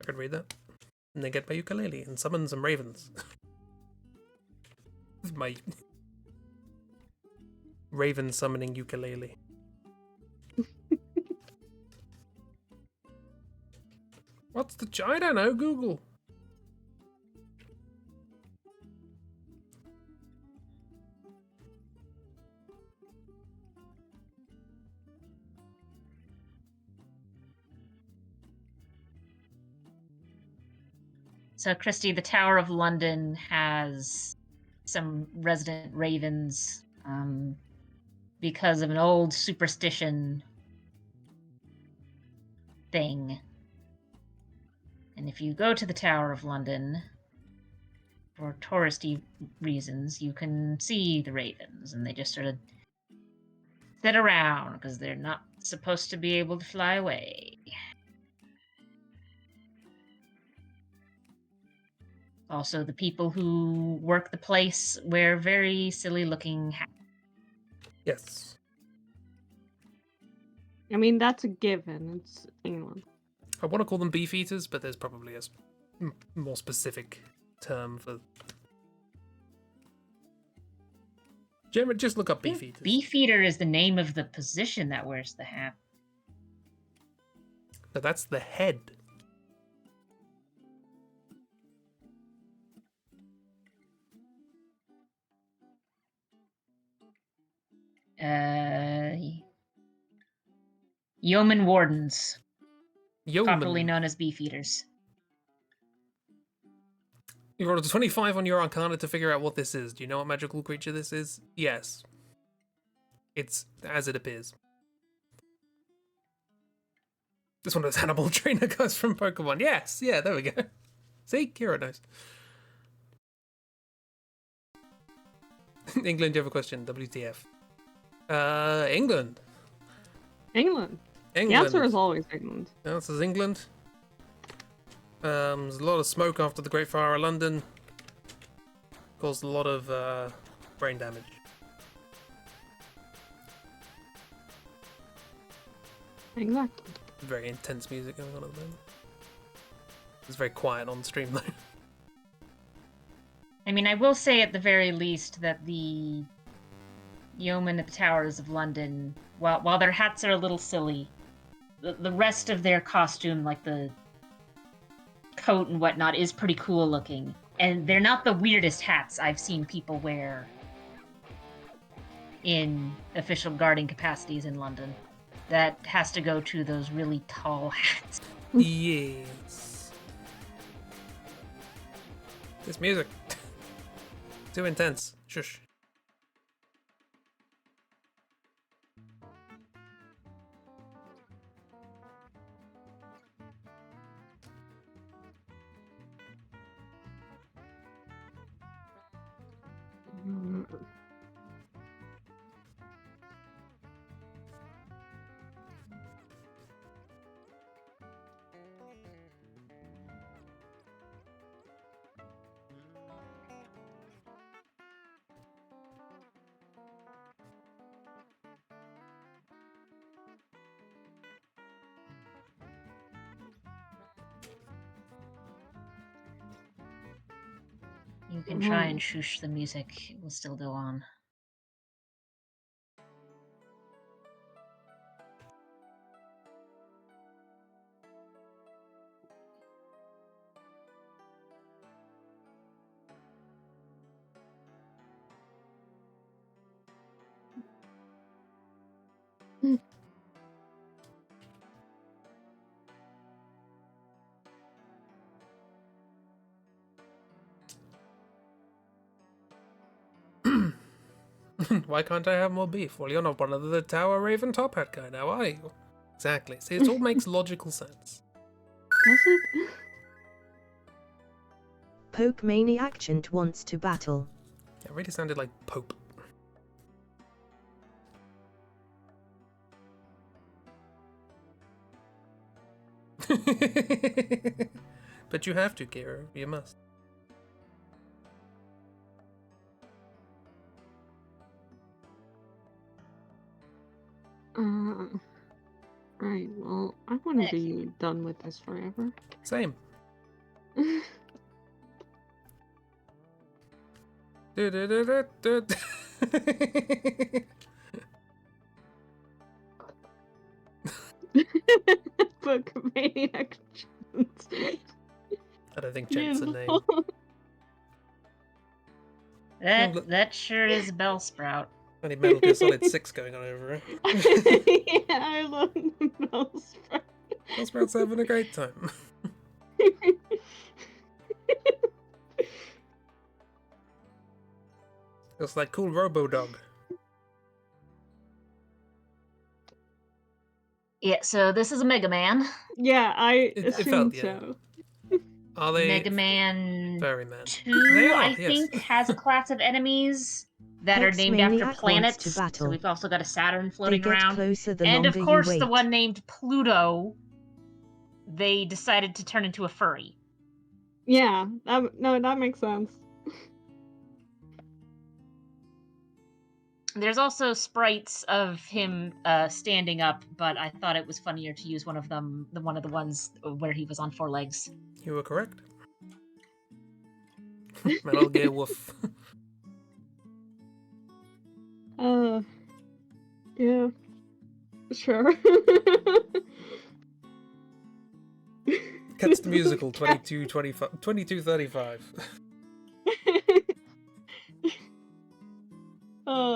I could read that. And then get my ukulele and summon some ravens. This is my raven summoning ukulele. What's the... I don't know, Google. So, Christy, the Tower of London has some resident ravens because of an old superstition thing. And if you go to the Tower of London for touristy reasons, you can see the ravens, and they just sort of sit around because they're not supposed to be able to fly away. Also, the people who work the place wear very silly-looking hats. Yes. I mean, that's a given. It's England. I want to call them beef eaters, but there's probably a more specific term for... Generally, just look up beef eaters. Beef eater is the name of the position that wears the hat. No, that's the head. Yeoman wardens, Yeoman. popularly known as beef eaters. You rolled a 25 on your Arcana to figure out what this is. Do you know what magical creature this is? Yes. It's as it appears. This one of those Hannibal trainer guys from Pokemon. Yes, yeah, there we go. See, Kira knows. England, do you have a question? WTF? England. England. The England. answer is always England. The answer is England. There's a lot of smoke after the Great Fire of London. Caused a lot of brain damage. Exactly. Very intense music going on at the moment. It's very quiet on stream though. I mean, I will say at the very least that the yeomen at the Towers of London, while their hats are a little silly, the rest of their costume, like the coat and whatnot, is pretty cool looking. And they're not the weirdest hats I've seen people wear in official guarding capacities in London. That has to go to those really tall hats. Yes. This music. Too intense. Shush. You can try and shush the music, it will still go on. Why can't I have more beef? Well, you're not one of the Tower Raven Top Hat guy now, are you? Exactly. See, it all makes logical sense. Does it? Poke Maniac wants to battle. It really sounded like Pope. But you have to, Kira. You must. Right, well, I want to be done with this forever. Same. Book Maniac. I don't think Gent's a name. That sure is a Bellsprout. I need Metal Gear Solid 6 going on over here. Yeah, I love the Bellsprout. Bellsprout's having a great time. It's like cool Robo-Dog. Yeah, so this is a Mega Man. Yeah, I It assumed felt, yeah. so. Are they Mega Man Fairy Man? 2, They are, I yes. think, has a class of enemies that are named Maniac after wants planets. to battle. So we've also got a Saturn They floating get around. closer the And of longer course, you wait. the one named Pluto, they decided to turn into a furry. Yeah, that makes sense. There's also sprites of him standing up, but I thought it was funnier to use one of the ones where he was on 4 legs. You were correct. Metal Gear Woof. Yeah. Sure. Cats the Musical 2235.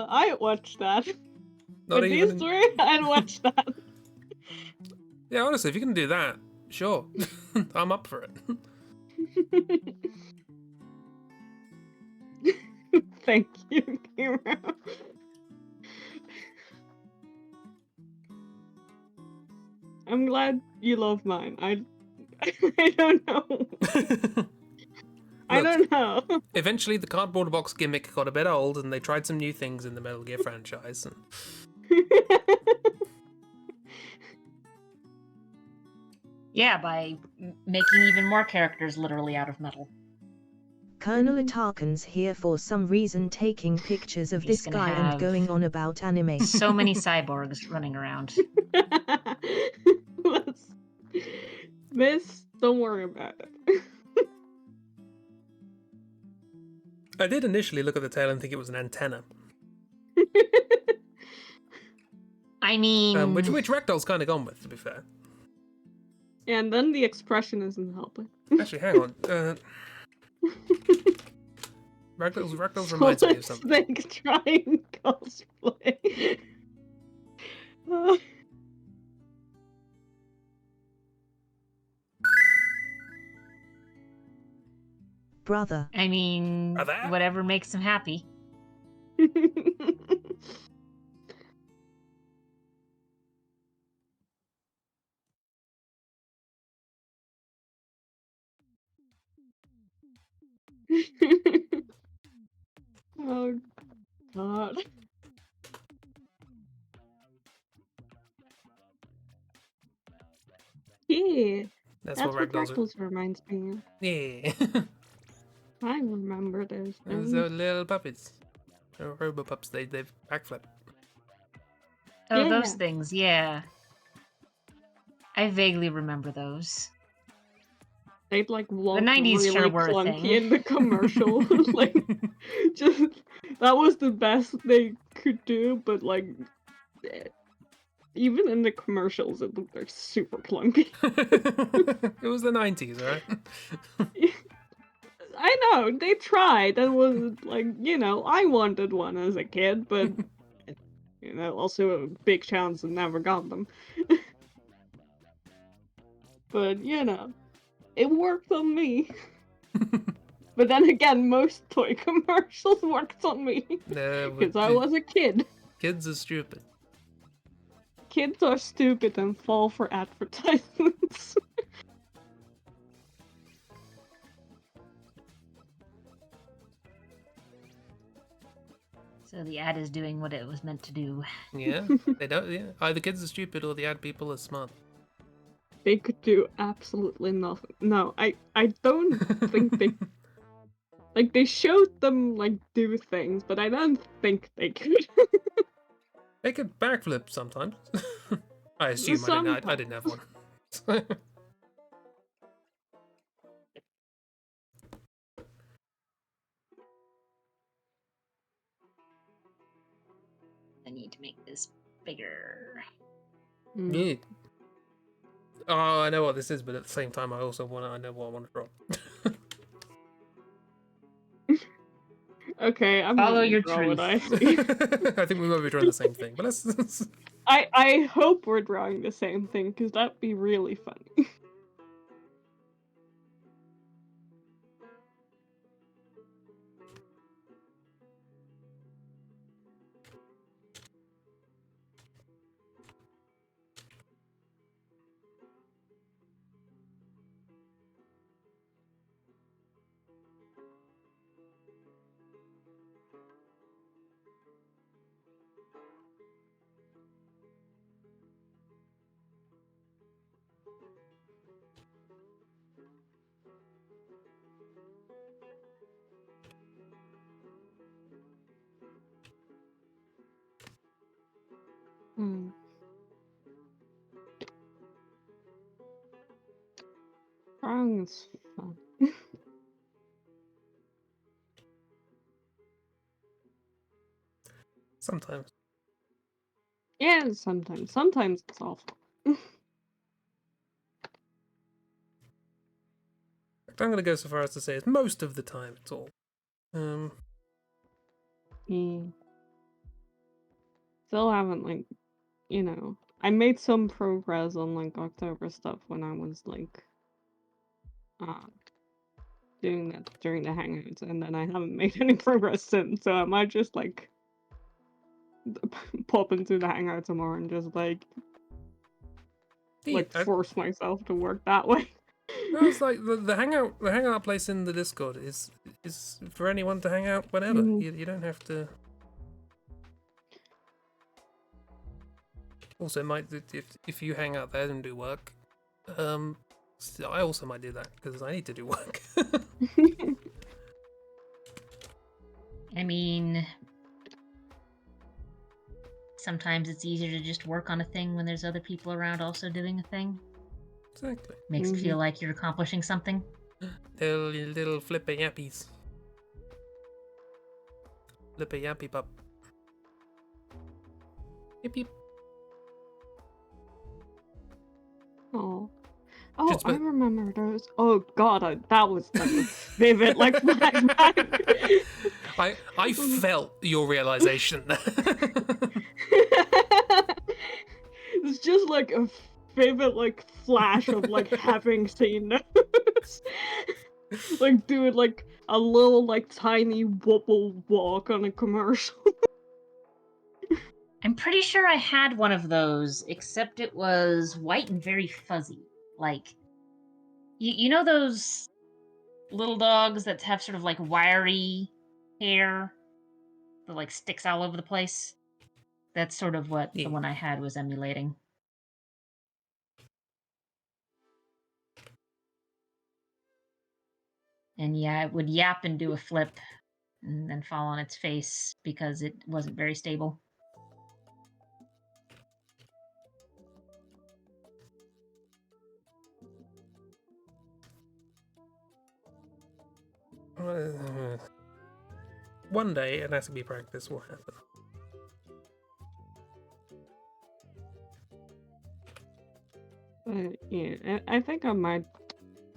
I'd watch that. Not With even these three, I'd watch that. Yeah, honestly, if you can do that, sure. I'm up for it. Thank you, Kira. I'm glad you love mine. I don't know. I don't know. Eventually, the cardboard box gimmick got a bit old, and they tried some new things in the Metal Gear franchise. And... Yeah, by making even more characters literally out of metal. Colonel Atarkan's here for some reason taking pictures of He's this gonna guy and have going on about anime. So many cyborgs running around. Miss, don't worry about it. I did initially look at the tail and think it was an antenna. I mean... Which Ragdoll's kind of gone with, to be fair. And then the expression isn't helping. Actually, hang on. Ragdoll's reminds me of something. Snake trying cosplay. Brother. I mean, Brother? whatever makes him happy. Oh, God. Yeah, That's that's what what Ragdoll's... Fractals reminds me of. Yeah. I remember those Those things. little puppies. They're robo-pups. They backflip. Oh, Yeah. those things, yeah. I vaguely remember those. They'd like walk 90s really sure were a clunky thing. in the commercial. Like, just that was the best they could do. But like, even in the commercials, it looked like super clunky. It was the 90s, right? I know they tried. That was like, I wanted one as a kid, but also a big chance and never got them. But it worked on me. But then again, most toy commercials worked on me. No, Because I was a kid. kids are stupid. Kids are stupid and fall for advertisements. So the ad is doing what it was meant to do. Yeah, they don't. Yeah, either kids are stupid or the ad people are smart. They could do absolutely nothing. No, I don't think they... Like, they showed them, like, do things, but I don't think they could. They could backflip sometimes. I assume I didn't have one. I need to make this bigger. Yeah. Oh, I know what this is, but at the same time, I know what I want to drop. Okay, I'm Follow gonna your draw what I truth. see. I think we might be drawing the same thing, but let's I hope we're drawing the same thing, because that'd be really funny. Hmm. Drawing is fun. sometimes. Yeah, sometimes. Sometimes it's awful. I'm gonna go so far as to say it's most of the time. It's all. Yeah. Still haven't, like, you know... I made some progress on, like, October stuff when I was, like, doing that during the Hangouts, and then I haven't made any progress since, so I might just, like, pop into the Hangout tomorrow and just, like, force myself to work that way. No, it's like the hangout place in the Discord is for anyone to hang out whenever. You don't have to. Also, might if you hang out there and do work, I also might do that because I need to do work. I mean, sometimes it's easier to just work on a thing when there's other people around also doing a thing. Exactly. Makes it feel like you're accomplishing something. Little flippy yappies. Flippy yappy pup. Yip yip. Oh, I remember those. Oh god, that was vivid, like flashback. I felt your realization there. It's just like a vivid, like, flash of, like, having seen those. Like, doing, like, a little, like, tiny wobble walk on a commercial. I'm pretty sure I had one of those, except it was white and very fuzzy. Like, you know those little dogs that have sort of, like, wiry hair that, like, sticks all over the place? That's sort of what the one I had was emulating. And yeah, it would yap and do a flip and then fall on its face because it wasn't very stable. One day, an SB practice will happen. Yeah, I think I might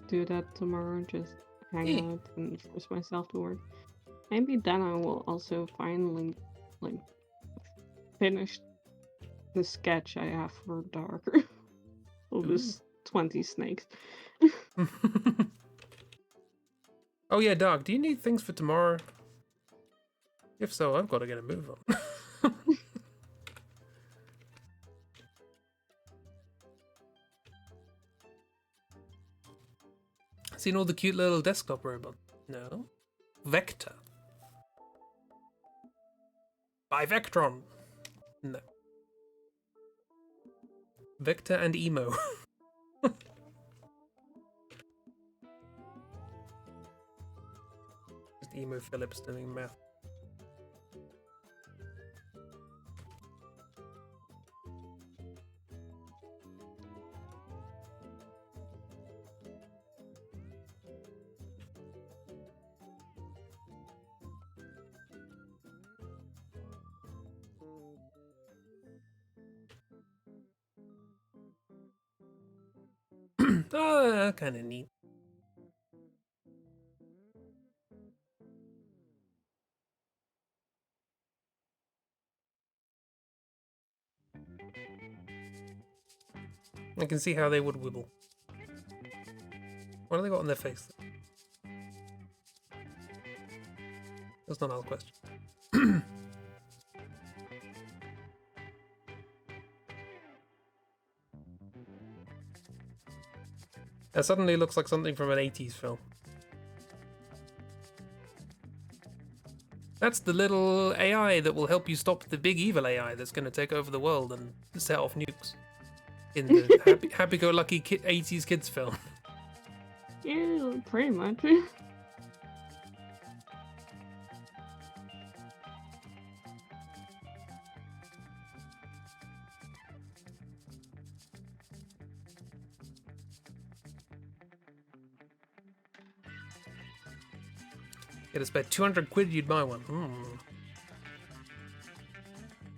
do that tomorrow, just hang out and force myself to work. Maybe then I will also finally, like, finish the sketch I have for Darker. Of this 20 snakes. Oh yeah, Doug, do you need things for tomorrow? If so, I've got to get a move on. Seen all the cute little desktop robots? No. Vector. By Vectron. No. Vector and Emo. Just Emo Phillips doing math. Oh, kind of neat. I can see how they would wibble. What have they got on their face? That's not our question. That suddenly looks like something from an 80s film. That's the little AI that will help you stop the big evil AI that's going to take over the world and set off nukes. In the happy-go-lucky 80s kids film. Yeah, pretty much. Get us bet 200 quid, you'd buy one.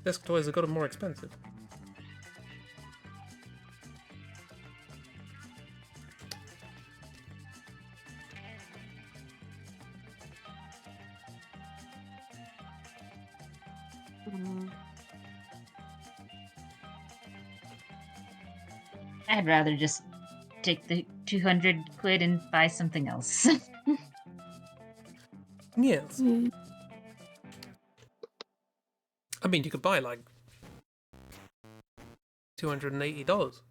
Desk toys have got them more expensive. I'd rather just take the 200 quid and buy something else. Yes. I mean, you could buy like $280.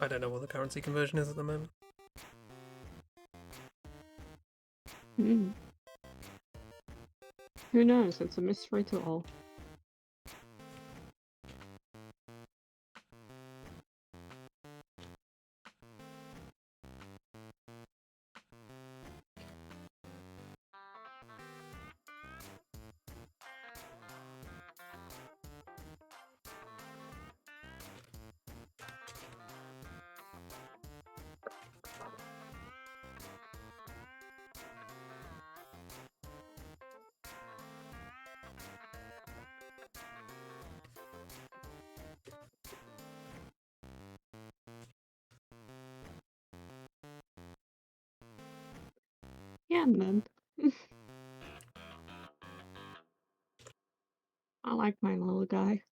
I don't know what the currency conversion is at the moment. Who knows? It's a mystery to all. Yeah, man. I like my little guy.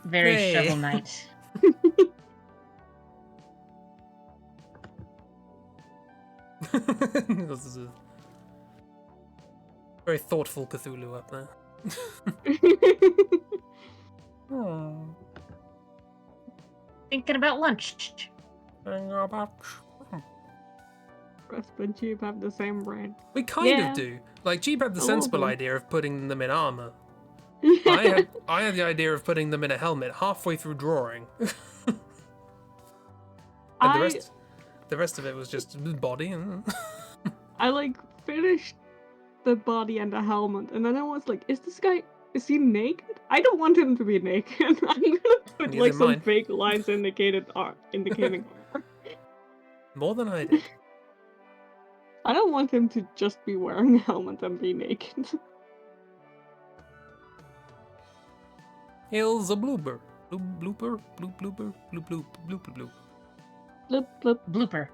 Very Yay. Shovel Knight. This is a very thoughtful Cthulhu up there. Oh. Thinking about lunch. Rest and Jeep have the same brain. We kind of do. Like, Jeep had the A little sensible bit. idea of putting them in armor. Yeah. I had the idea of putting them in a helmet halfway through drawing. And the rest of it was just body and I like finished the body and the helmet, and then I was like, is he naked? I don't want him to be naked. I'm gonna put Neither like some mine. fake lines indicating armor. more than I did. I don't want him to just be wearing a helmet and be naked. Hail's a blooper. Blooper? Blooper? Bloop. Bloop, bloop. Blooper.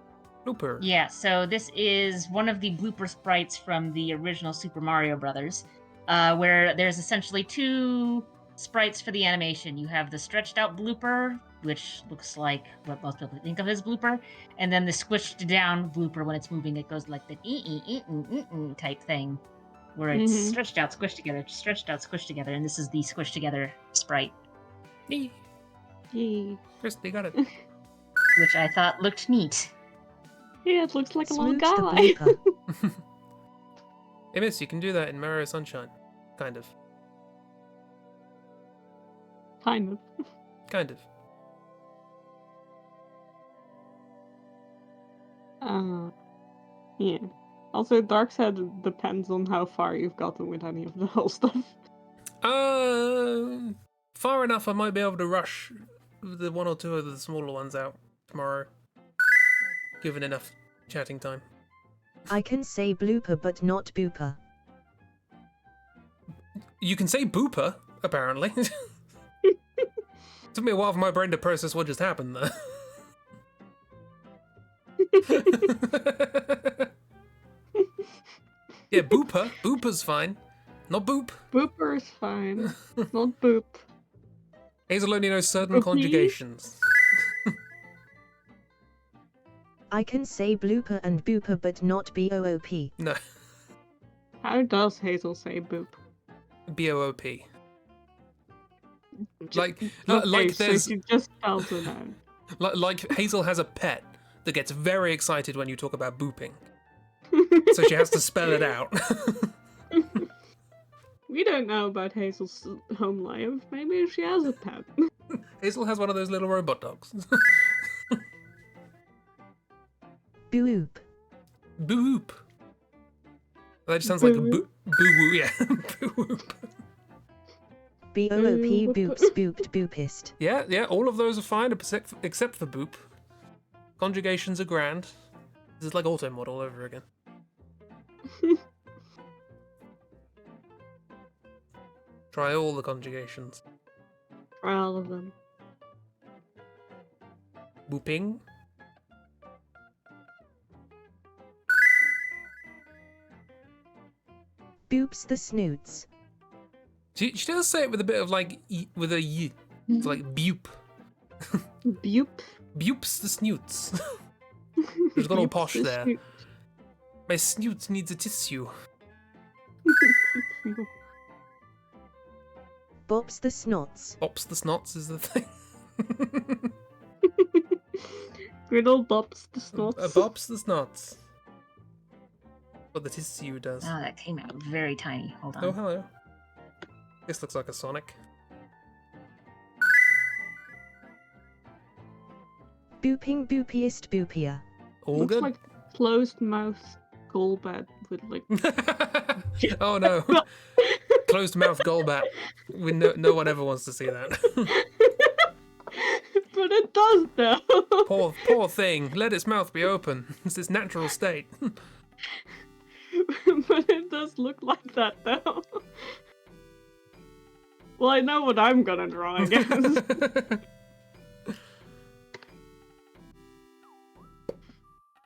Blooper. Yeah, so this is one of the blooper sprites from the original Super Mario Brothers, where there's essentially two sprites for the animation. You have the stretched out blooper, which looks like what most people think of as blooper, and then the squished down blooper. When it's moving, it goes like the type thing, where it's stretched out, squished together, stretched out, squished together, and this is the squished together sprite, Yee. Yay. Crispy got it. which I thought looked neat. Yeah, it looks like a little Smooch the guy. blooper. Hey, miss, you can do that in Mario Sunshine. Kind of. Kind of. Kind of. Yeah. Also, Darkseid depends on how far you've gotten with any of the whole stuff. Far enough I might be able to rush the one or two of the smaller ones out tomorrow. Given enough chatting time. I can say blooper but not booper. You can say booper, apparently. Took me a while for my brain to process what just happened there. Yeah, booper. Booper's fine. Not boop. Booper is fine. Not boop. Hazel only knows certain Boopy? conjugations. I can say blooper and booper but not boop. No. How does Hazel say boop? B-O-O-P. J- Like, Okay, like so there's... she just spells it out. Like Hazel has a pet that gets very excited when you talk about booping. So she has to spell it out. We don't know about Hazel's home life. Maybe she has a pet. Hazel has one of those little robot dogs. Boop. Boop. That just sounds like a boo woo, yeah. Boo-whoop. Boop boops booped boopist. Yeah, all of those are fine except for boop. Conjugations are grand. This is like auto mod all over again. Try all the conjugations. For all of them. Booping. Boops the snoots. She does say it with a bit of like with a y. It's like bupe. Boop. Bupes the snoots. She's got all Boops posh the there. snoot. My snoot needs a tissue. Bops the snots. Bops the snots is the thing. Good old Bops the Snots. Bops the snots. What the tissue does. Oh, that came out very tiny. Hold on. Oh, hello. This looks like a Sonic. Booping boopiest boopia. All Looks good. like closed mouth Golbat with like. Oh no. Closed mouth Golbat. No one ever wants to see that. But it does though. Poor thing. Let its mouth be open. It's its natural state. But it does look like that though. Well, I know what I'm gonna draw, I guess.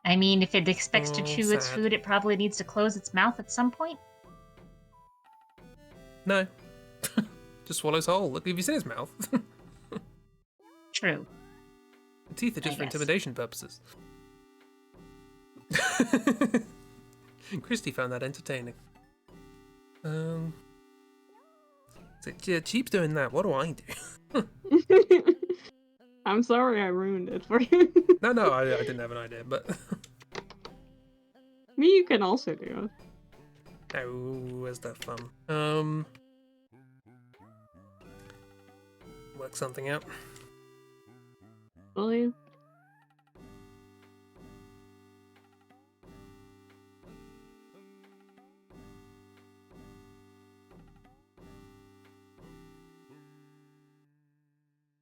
I mean, if it expects to Oh, chew its sad. food, it probably needs to close its mouth at some point. No. Just swallows whole. Look, have you seen his mouth? True. The teeth are just I for guess. intimidation purposes. Christy found that entertaining. So, yeah, Cheap's doing that. What do I do? I'm sorry I ruined it for you. No, I didn't have an idea, but... Me, you can also do it. Oh, where's that fun? Work something out. Will you?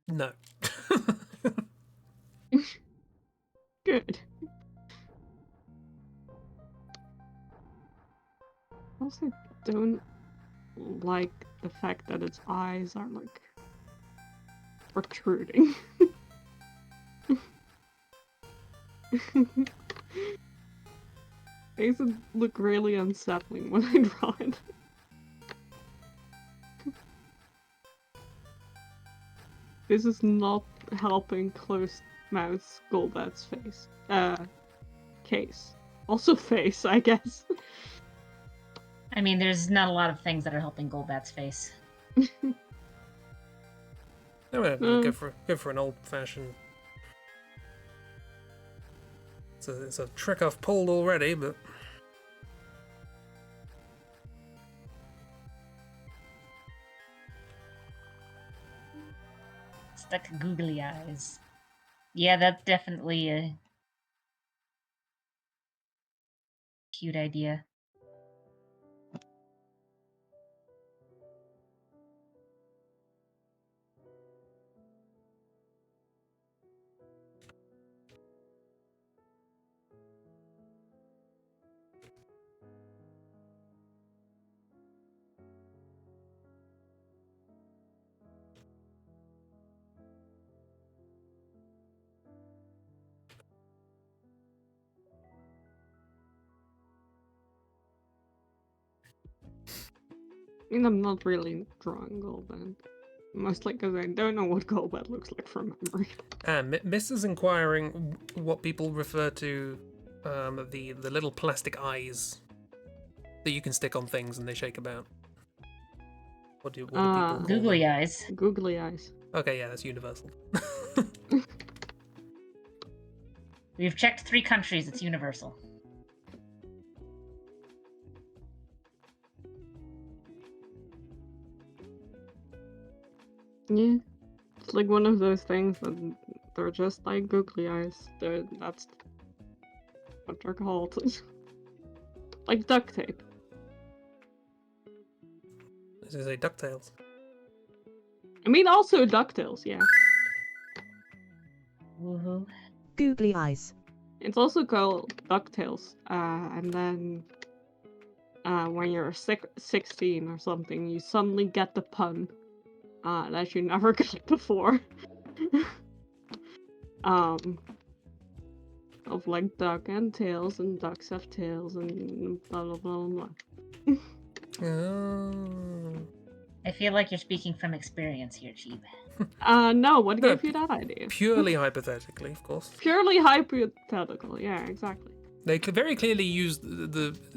No. Good. Also, don't like the fact that its eyes are like protruding. These would look really unsettling when I draw it. This is not helping close mouth Golbat's face. Case. Also face, I guess. I mean, there's not a lot of things that are helping Golbat's face. Go for an old-fashioned. It's a trick I've pulled already, but Stuck googly eyes. Yeah, that's definitely a cute idea. I mean, I'm not really drawing Golbat. Mostly because I don't know what Golbat looks like from memory. And Miss is inquiring what people refer to the little plastic eyes that you can stick on things and they shake about. What do people call Googly them? eyes. Googly eyes. Okay, yeah, that's universal. We've checked 3 countries, it's universal. Yeah. It's like one of those things that they're just like googly eyes. That's what they're called. Like duct tape. This is a DuckTales. I mean, also DuckTales, yeah. Woohoo. Googly eyes. It's also called DuckTales. And then when you're 16 or something, you suddenly get the pun that you never got before. Of like duck and tails, and ducks have tails, and blah blah blah blah. Oh. I feel like you're speaking from experience here, Cheeb. No, what No, gave you that idea? Purely hypothetically, of course. Purely hypothetical, yeah, exactly. They very clearly used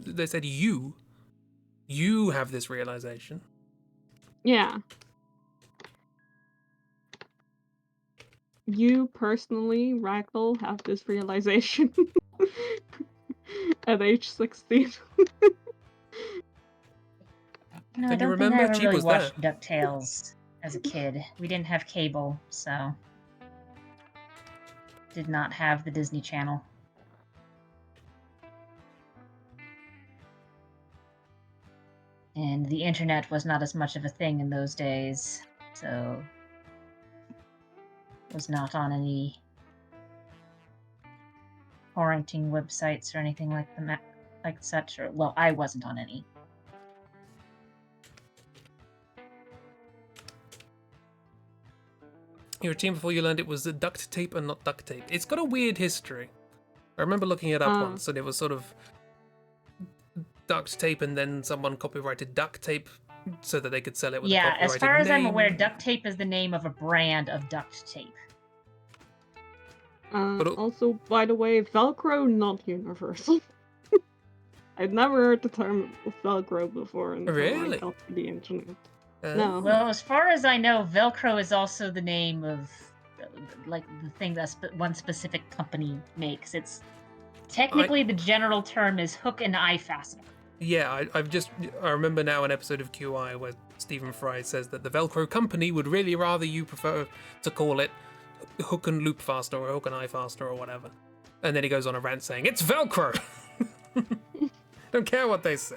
they said you have this realization. Yeah. You personally, Ragdoll, have this realization at age 16. No, Then I you don't remember think I ever Cheeb really was watched DuckTales as a kid. We didn't have cable, so did not have the Disney Channel. And the internet was not as much of a thing in those days, so was not on any torrenting websites or anything like such. Or well, I wasn't on any. Your team before you learned it was duct tape and not duct tape. It's got a weird history. I remember looking it up once, and it was sort of duct tape, and then someone copyrighted duct tape so that they could sell it with a copyrighted as far as I'm name. aware, duct tape is the name of a brand of duct tape. Also, by the way, Velcro not universal. I'd never heard the term Velcro before until Really? I got to the internet. Uh, No. Well, as far as I know, Velcro is also the name of like the thing that one specific company makes. It's technically the general term is hook and eye fastener. Yeah, I remember now an episode of QI where Stephen Fry says that the Velcro company would really rather you prefer to call it hook and loop fastener or hook and eye fastener or whatever. And then he goes on a rant saying, it's Velcro! Don't care what they say.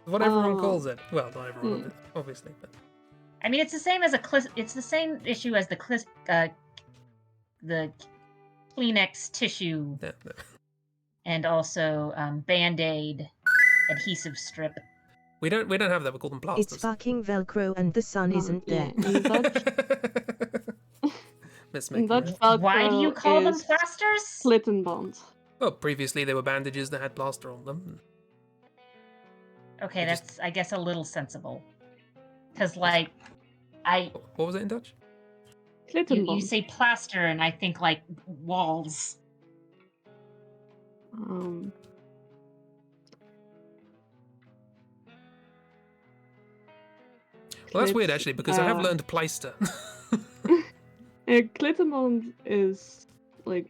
What everyone calls it. Well, not everyone, obviously, but... I mean, it's the same as it's the same issue as the Kleenex tissue Yeah. and also Band-Aid adhesive strip. We don't have that, we call them It's plasters. fucking Velcro and the sun isn't there. In Dutch, Let's make That it. Why do you Velcro call them is plasters? Clinton bonds. Well, previously they were bandages that had plaster on them. Okay, I just- that's I guess a little sensible. Because like, I What was it in Dutch? Clinton you bonds. say plaster and I think like walls. Well, that's weird Clits, actually, because I have learned Pleister. Clinton bonds is like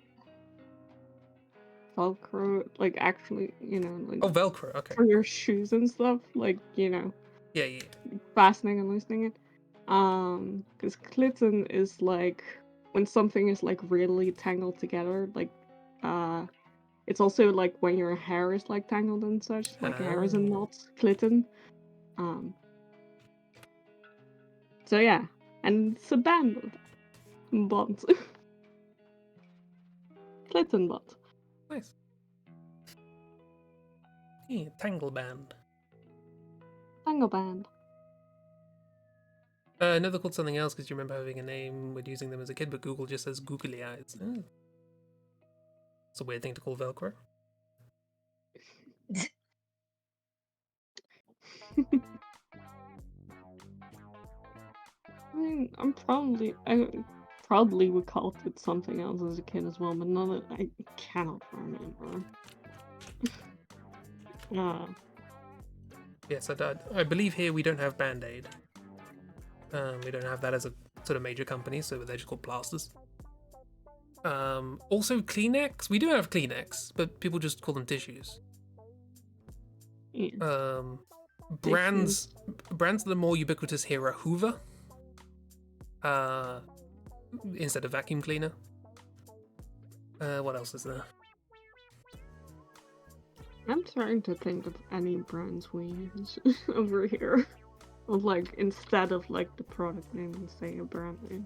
Velcro, like actually, like Oh, Velcro. Okay. for your shoes and stuff, like Yeah. fastening and loosening it. Because Clinton is like when something is like really tangled together, like it's also like when your hair is like tangled and such, like hair is in knots, Clinton. So yeah, and it's a band bond. Clinton bond. Nice. Yeah, Tangle Band. Tangle band. Never called something else because you remember having a name when using them as a kid, but Google just says googly eyes. Oh. It's a weird thing to call Velcro. I mean, I probably would call it something else as a kid as well, but none of I cannot remember. Yes, I believe here we don't have Band-Aid. We don't have that as a sort of major company, so they're just called plasters. Also Kleenex. We do have Kleenex, but people just call them tissues. Yeah. Brands that are more ubiquitous here are Hoover. Instead of vacuum cleaner. What else is there? I'm trying to think of any brands we use over here. Of like instead of like the product name and say a brand name.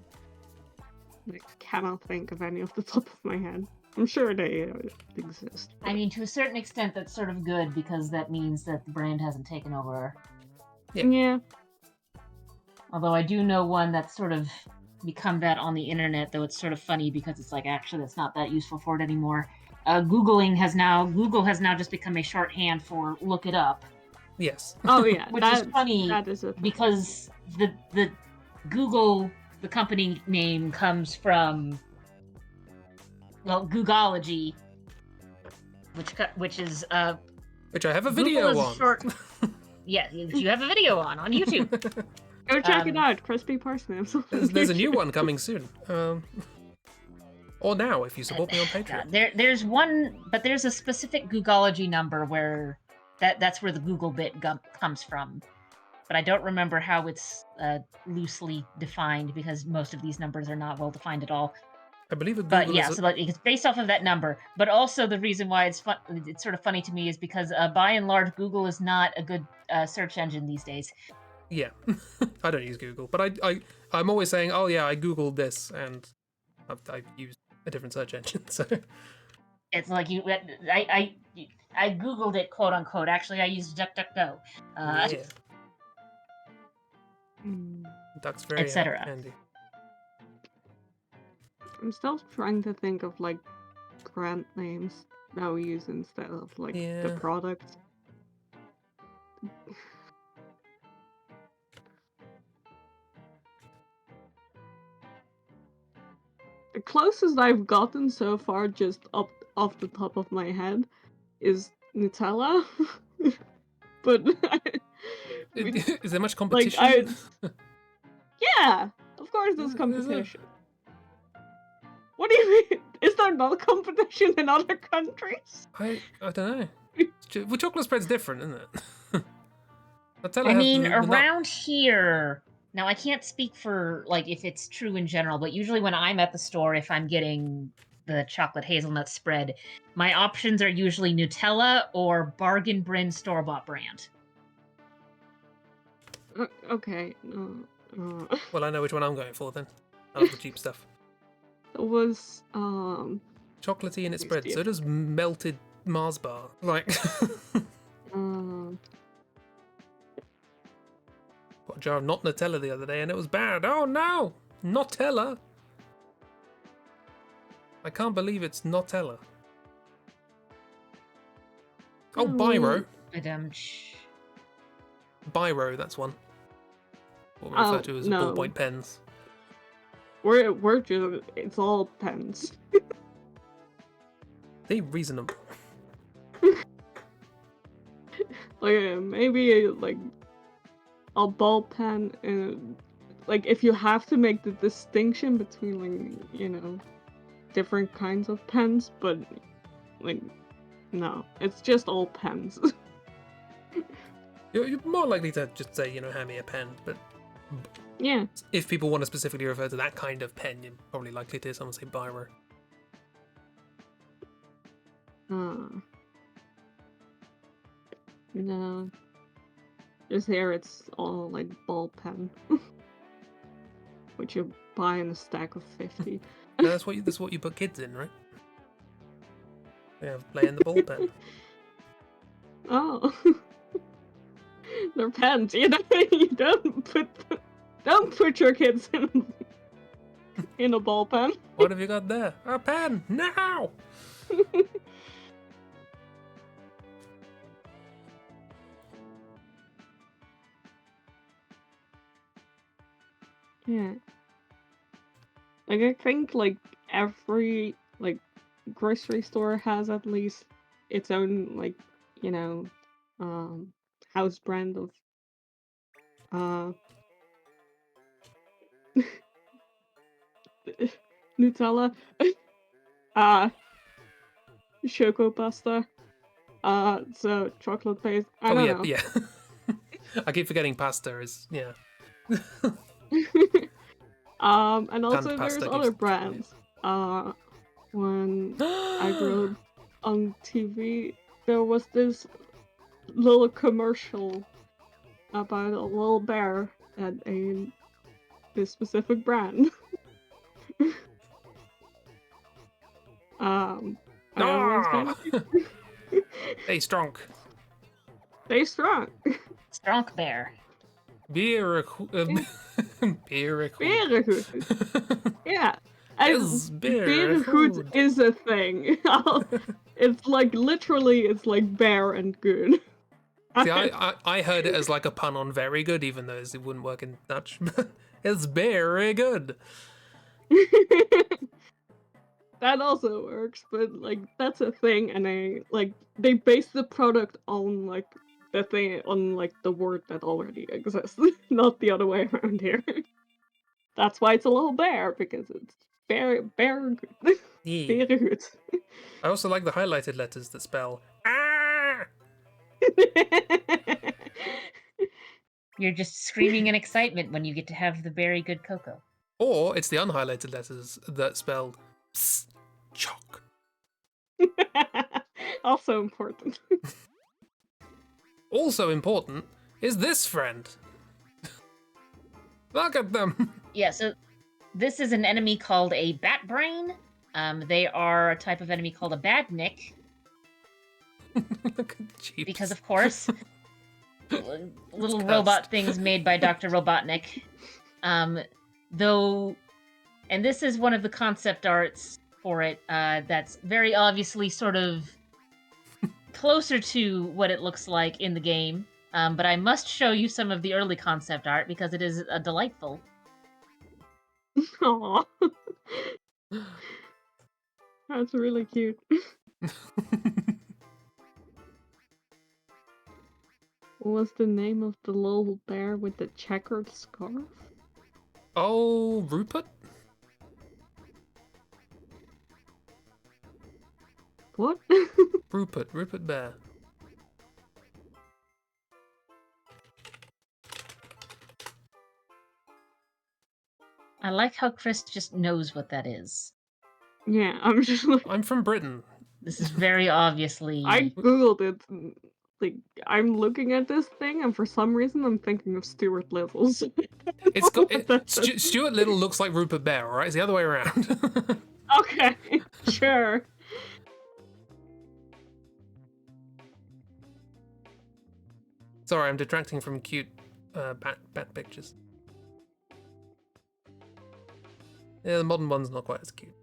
Like cannot think of any off the top of my head. I'm sure they exist. I mean, to a certain extent, that's sort of good because that means that the brand hasn't taken over. Yeah. Although I do know one that's sort of become that on the internet, though it's sort of funny because it's like actually that's not that useful for it anymore. Google has now just become a shorthand for look it up. Yes. Oh yeah, Which is funny that is a because the Google, the company name, comes from Googology, which is Which I have a Google video is on. short. Yeah, you have a video on YouTube. Go check it out, crispy parsnips. There's a new one coming soon. Or now, if you support me on Patreon. There's one, but there's a specific Googology number where that's where the Google bit comes from. But I don't remember how it's loosely defined because most of these numbers are not well defined at all. I believe it. But yeah, so it's based off of that number. But also the reason why it's sort of funny to me is because by and large, Google is not a good search engine these days. Yeah, I don't use Google, but I'm always saying, oh yeah, I googled this, and I've used a different search engine. So it's like I googled it, quote unquote. Actually, I used DuckDuckGo. yeah, Duck's very etc. handy. I'm still trying to think of like brand names that we use instead of like the product. The closest I've gotten so far, just up off the top of my head, is Nutella. But is there much competition? Yeah, of course there's competition. What do you mean? Is there not competition in other countries? I don't know. Well, chocolate spread's different, isn't it? I mean, around here. Now, I can't speak for, like, if it's true in general, but usually when I'm at the store, if I'm getting the chocolate hazelnut spread, my options are usually Nutella or Bargain Bryn store-bought brand. Okay. Well, I know which one I'm going for then. I love the cheap stuff. It was, chocolatey in its spread, so does melted Mars bar. Like... Got a jar of not Nutella the other day and it was bad. Oh no! Nutella! I can't believe it's Nutella. Oh, No. Biro. Badumch. Biro, that's one. What we refer Oh, to as no. ballpoint pens. We're just, it's all pens. They reasonable. Like, maybe, like, a ball pen, and, like, if you have to make the distinction between, like, you know, different kinds of pens, but, like, no. It's just all pens. You're more likely to just say, you know, hand me a pen, but Yeah. if people want to specifically refer to that kind of pen, you're probably likely to hear someone say Biro. No. Just here it's all like ball pen. Which you buy in a stack of 50. No, that's what you put kids in, right? They have play in the ball pen. Oh. They're pens, you know, you don't put your kids in a ball pen. What have you got there? A pen! Now! Yeah. Like, I think, like, every, like, grocery store has at least its own, like, you know, house brand of, Nutella, Choco pasta, so chocolate paste, I don't know. Yeah. I keep forgetting pasta is, yeah. And also pasta there's keeps- other brands. When I grew up on TV, there was this little commercial about a little bear and this specific brand. I don't know, it's kind of Hey, strong. stay strong. Strong bear. Beer. Beer. Very good. Yeah. Is Very beer good food. is a thing. It's like literally, it's like bear and good. See, I heard it as like a pun on very good, even though it wouldn't work in Dutch. It's very good. That also works, but like that's a thing, and they base the product on like the thing on like the word that already exists, not the other way around here. That's why it's a little bear, because it's very good. Yeah. Very good. I also like the highlighted letters that spell ah. You're just screaming in excitement when you get to have the very good cocoa. Or it's the unhighlighted letters that spell psst, chalk. Also important. Also important is this friend. Look at them. Yeah, so this is an enemy called a bat brain. They are a type of enemy called a badnik. Look at the Jeeps. Because of course, little cursed. robot things made by Dr. Robotnik. Though, and this is one of the concept arts for it, that's very obviously sort of closer to what it looks like in the game. But I must show you some of the early concept art because it is delightful. Aww. That's really cute. What was the name of the little bear with the checkered scarf? Oh, Rupert? What? Rupert Bear. I like how Chris just knows what that is. Yeah, I'm just like, I'm from Britain. This is very obviously. I googled it. Like, I'm looking at this thing, and for some reason, I'm thinking of Stuart Little's. It's got Stuart Little looks like Rupert Bear, alright? It's the other way around. Okay, sure. Sorry, I'm detracting from cute bat pictures. Yeah, the modern one's not quite as cute.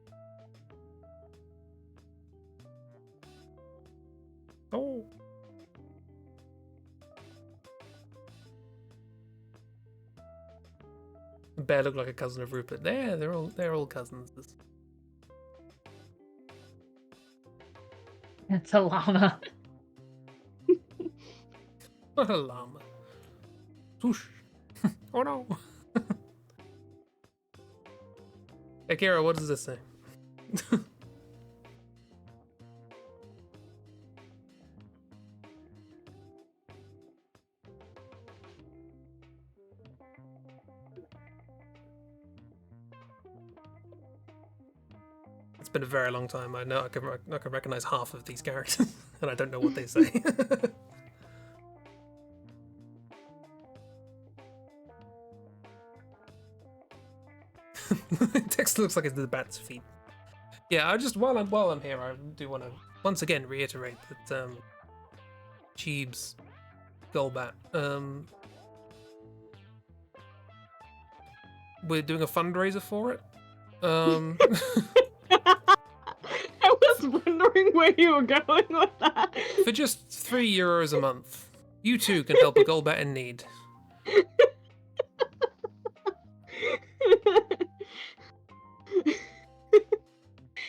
bear look like a cousin of Rupert? They're all cousins. It's a llama. What a llama. Swoosh. Oh no. Hey Kira, what does this say? It's been a very long time. I know I can recognize half of these characters, and I don't know what they say. Text looks like it's the bat's feet. Yeah, I just while I'm here, I do want to once again reiterate that Chib's Golbat. We're doing a fundraiser for it. I was wondering where you were going with that. For just €3 a month, you too can help a Golbat in need.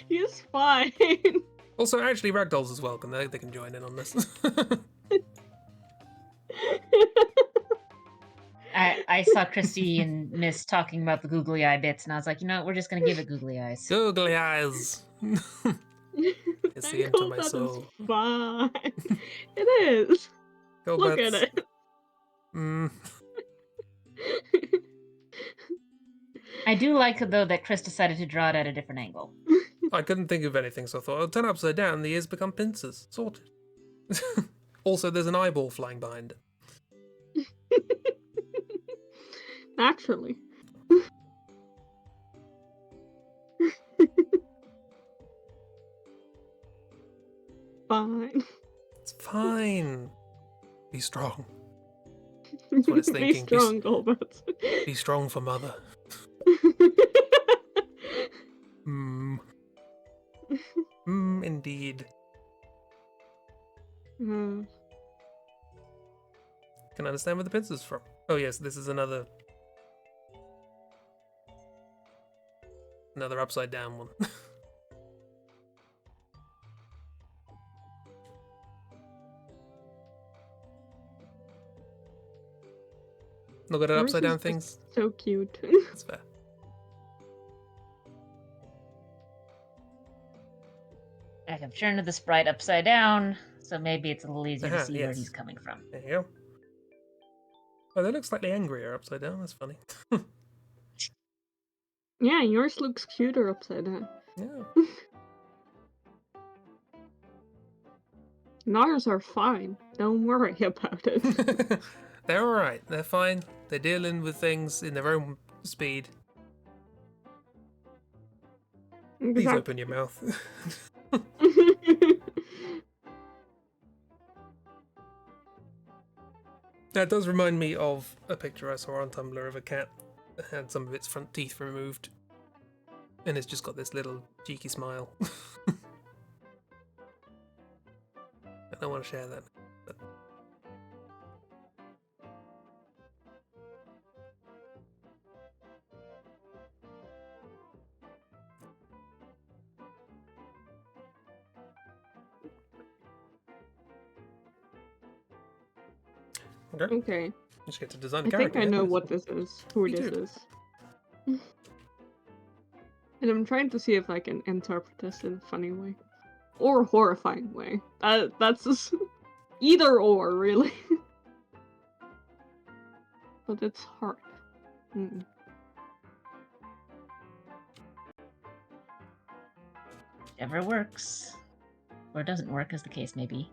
He's fine. Also, actually, Ragdolls is welcome. They can join in on this. I saw Christy and Miss talking about the googly eye bits, and I was like, you know what, we're just gonna give it googly eyes. Googly eyes. It's the into my soul. Is fine. It is. Golbats. Look at it. I do like, though, that Chris decided to draw it at a different angle. I couldn't think of anything, so I thought, I'll turn it upside down, the ears become pincers. Sorted. Also, there's an eyeball flying behind it. Naturally. Fine. It's fine. Be strong. That's what it's thinking. Be strong, Golbats. Be strong for mother. Indeed. Can understand where the pincer's from. Oh yes, this is another upside down one. Look at it upside down things. So cute. That's fair. I've turned the sprite upside down, so maybe it's a little easier to see where he's coming from. There you go. Oh, they look slightly angrier upside down. That's funny. Yeah, yours looks cuter upside down. Yeah. And ours are fine. Don't worry about it. They're alright. They're fine. They're dealing with things in their own speed. Please open your mouth. That does remind me of a picture I saw on Tumblr of a cat that had some of its front teeth removed. And it's just got this little cheeky smile. I don't want to share that. But... Okay. Just get to design a I character. think I know what this is. Who this is. And I'm trying to see if I can interpret this in a funny way. Or a horrifying way. That's just either or, really. But it's hard. Whichever works. Or doesn't work, as the case may be.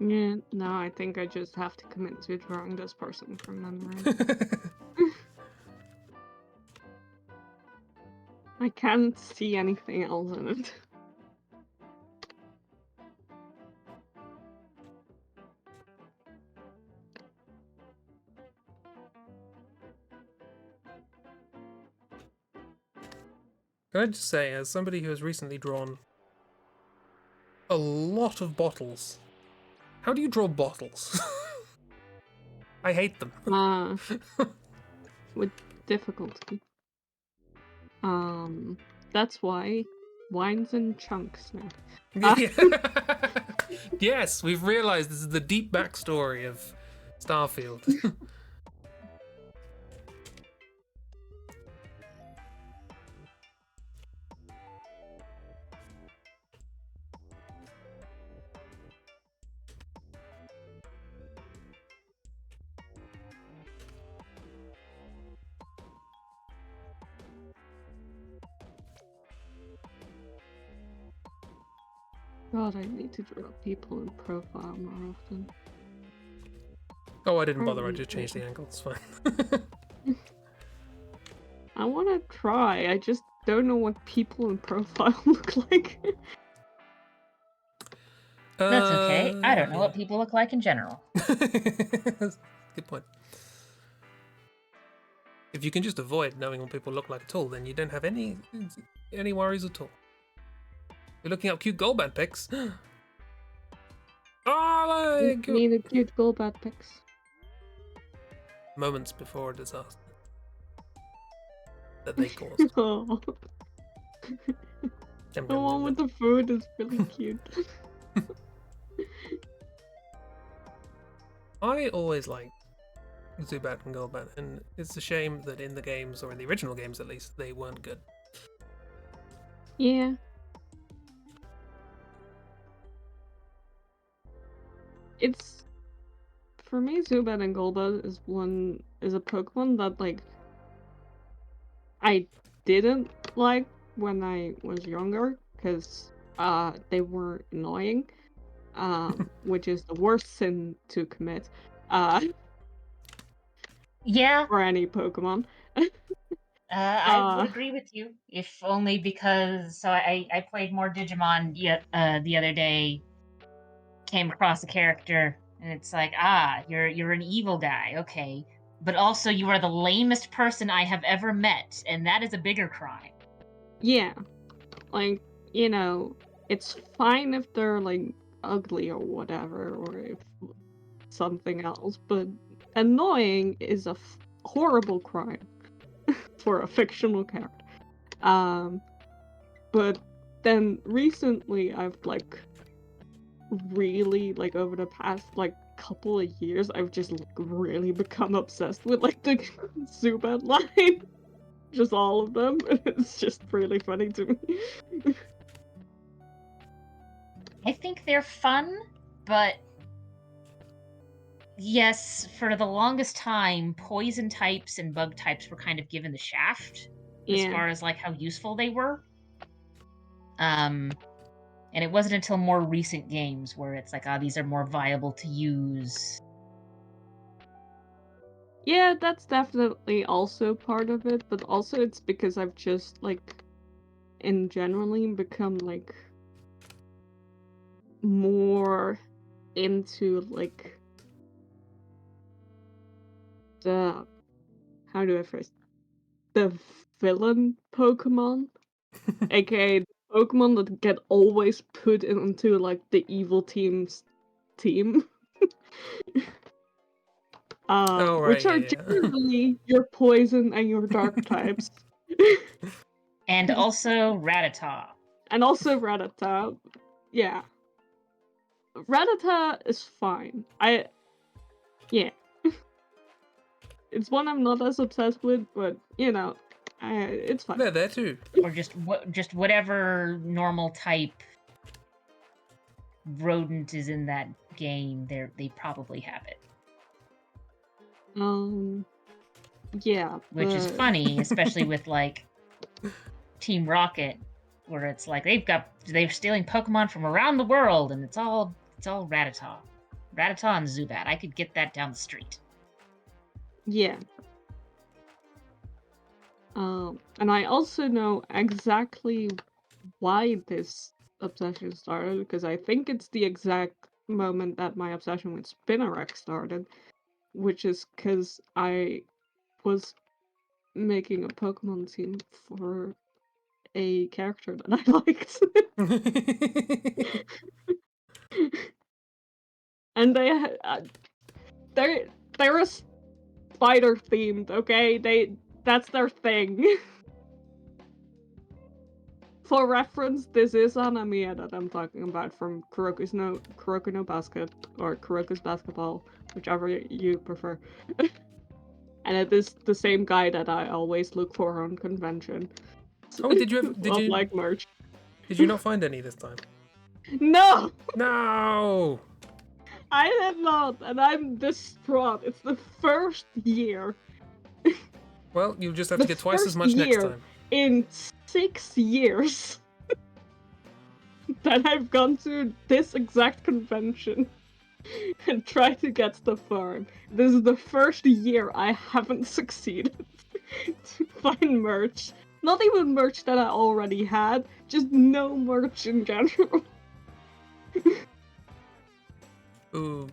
Yeah, no, I think I just have to commit to drawing this person from memory. I can't see anything else in it. Can I just say, as somebody who has recently drawn a lot of bottles. How do you draw bottles? I hate them. With difficulty. That's why wine's in chunks now. Yes, we've realized this is the deep backstory of Starfield. God, I need to draw people in profile more often. Oh, I didn't bother. I just changed the angle. It's fine. I want to try. I just don't know what people in profile look like. That's okay. I don't know what people look like in general. Good point. If you can just avoid knowing what people look like at all, then you don't have any worries at all. You're looking up cute Golbat pics. Oh, Needed cute Golbat pics. Moments before a disaster that they caused. Oh. The one with the food is really cute. I always liked Zubat and Golbat, and it's a shame that in the games, or in the original games at least, they weren't good. Yeah. It's, for me, Zubat and Golbat is a Pokemon that, like, I didn't like when I was younger, because they were annoying, which is the worst sin to commit. Yeah. For any Pokemon. I would agree with you, if only because I played more Digimon the other day, came across a character, and it's like, you're an evil guy, okay, but also you are the lamest person I have ever met, and that is a bigger crime. Yeah, like, you know, it's fine if they're like ugly or whatever, or if something else, but annoying is a horrible crime for a fictional character. But then recently I've like really, like, over the past like couple of years, I've just like really become obsessed with like the Zubat line. Just all of them. It's just really funny to me. I think they're fun, but yes, for the longest time, poison types and bug types were kind of given the shaft as far as like how useful they were. And it wasn't until more recent games where it's like, these are more viable to use. Yeah, that's definitely also part of it, but also it's because I've just, like, in generally become, like, more into, like, the, how do I phrase, the villain Pokemon, aka Pokemon that get always put into, like, the evil team's team. Which are generally your poison and your dark types. And also Rattata. And also Rattata. Yeah. Rattata is fine. Yeah. It's one I'm not as obsessed with, but, you know, it's fine. They're there too. Or just whatever normal type rodent is in that game, they probably have it. Yeah. Which is funny, especially with like Team Rocket, where it's like they're stealing Pokemon from around the world, and it's all Rattata. Rattata and Zubat. I could get that down the street. Yeah. And I also know exactly why this obsession started, because I think it's the exact moment that my obsession with Spinarak started, which is because I was making a Pokemon team for a character that I liked. And they're a spider themed, okay? That's their thing. For reference, this is Anamiya that I'm talking about from Kuroko no Basket, or Kuroko's Basketball, whichever you prefer. And it is the same guy that I always look for on convention. Oh, did you like merch? Did you not find any this time? No! No! I did not, and I'm distraught. It's the first year. Well, you'll just have to get twice as first much next year time. In 6 years that I've gone to this exact convention and tried to get stuff for him. This is the first year I haven't succeeded to find merch. Not even merch that I already had, just no merch in general. Ooh.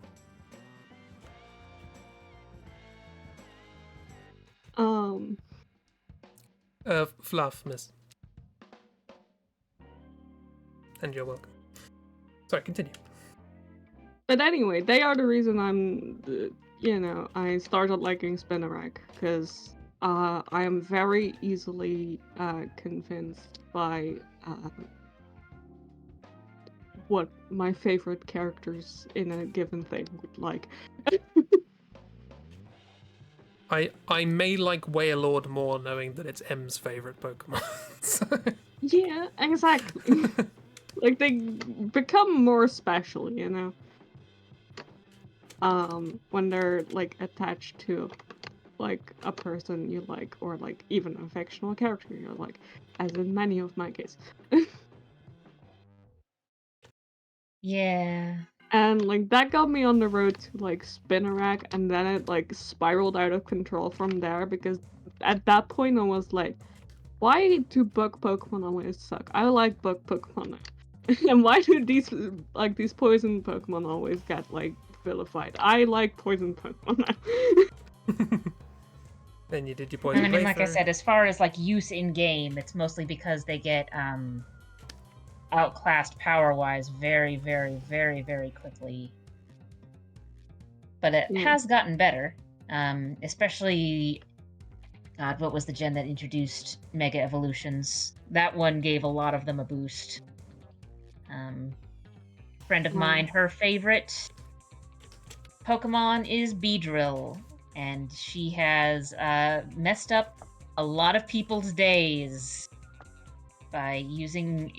Fluff, miss. And you're welcome. Sorry, continue. But anyway, they are the reason I started liking Spinnerack, because I am very easily convinced by what my favorite characters in a given thing would like. I may like Wailord more knowing that it's M's favorite Pokemon. So... Yeah, exactly. Like, they become more special, you know? When they're, like, attached to, like, a person you like, or, like, even a fictional character you like, as in many of my cases. Yeah. And, like, that got me on the road to, like, Spinnerack, and then it, like, spiraled out of control from there, because at that point I was like, why do bug Pokemon always suck? I like bug Pokemon. And why do these poison Pokemon always get, like, vilified? I like poison Pokemon now. Then you did your poison. I mean, like I said, as far as, like, use in game, it's mostly because they get, outclassed power-wise very, very, very, very quickly. But it has gotten better, especially... God, what was the gen that introduced Mega Evolutions? That one gave a lot of them a boost. Friend of mine, her favorite Pokemon is Beedrill, and she has messed up a lot of people's days by using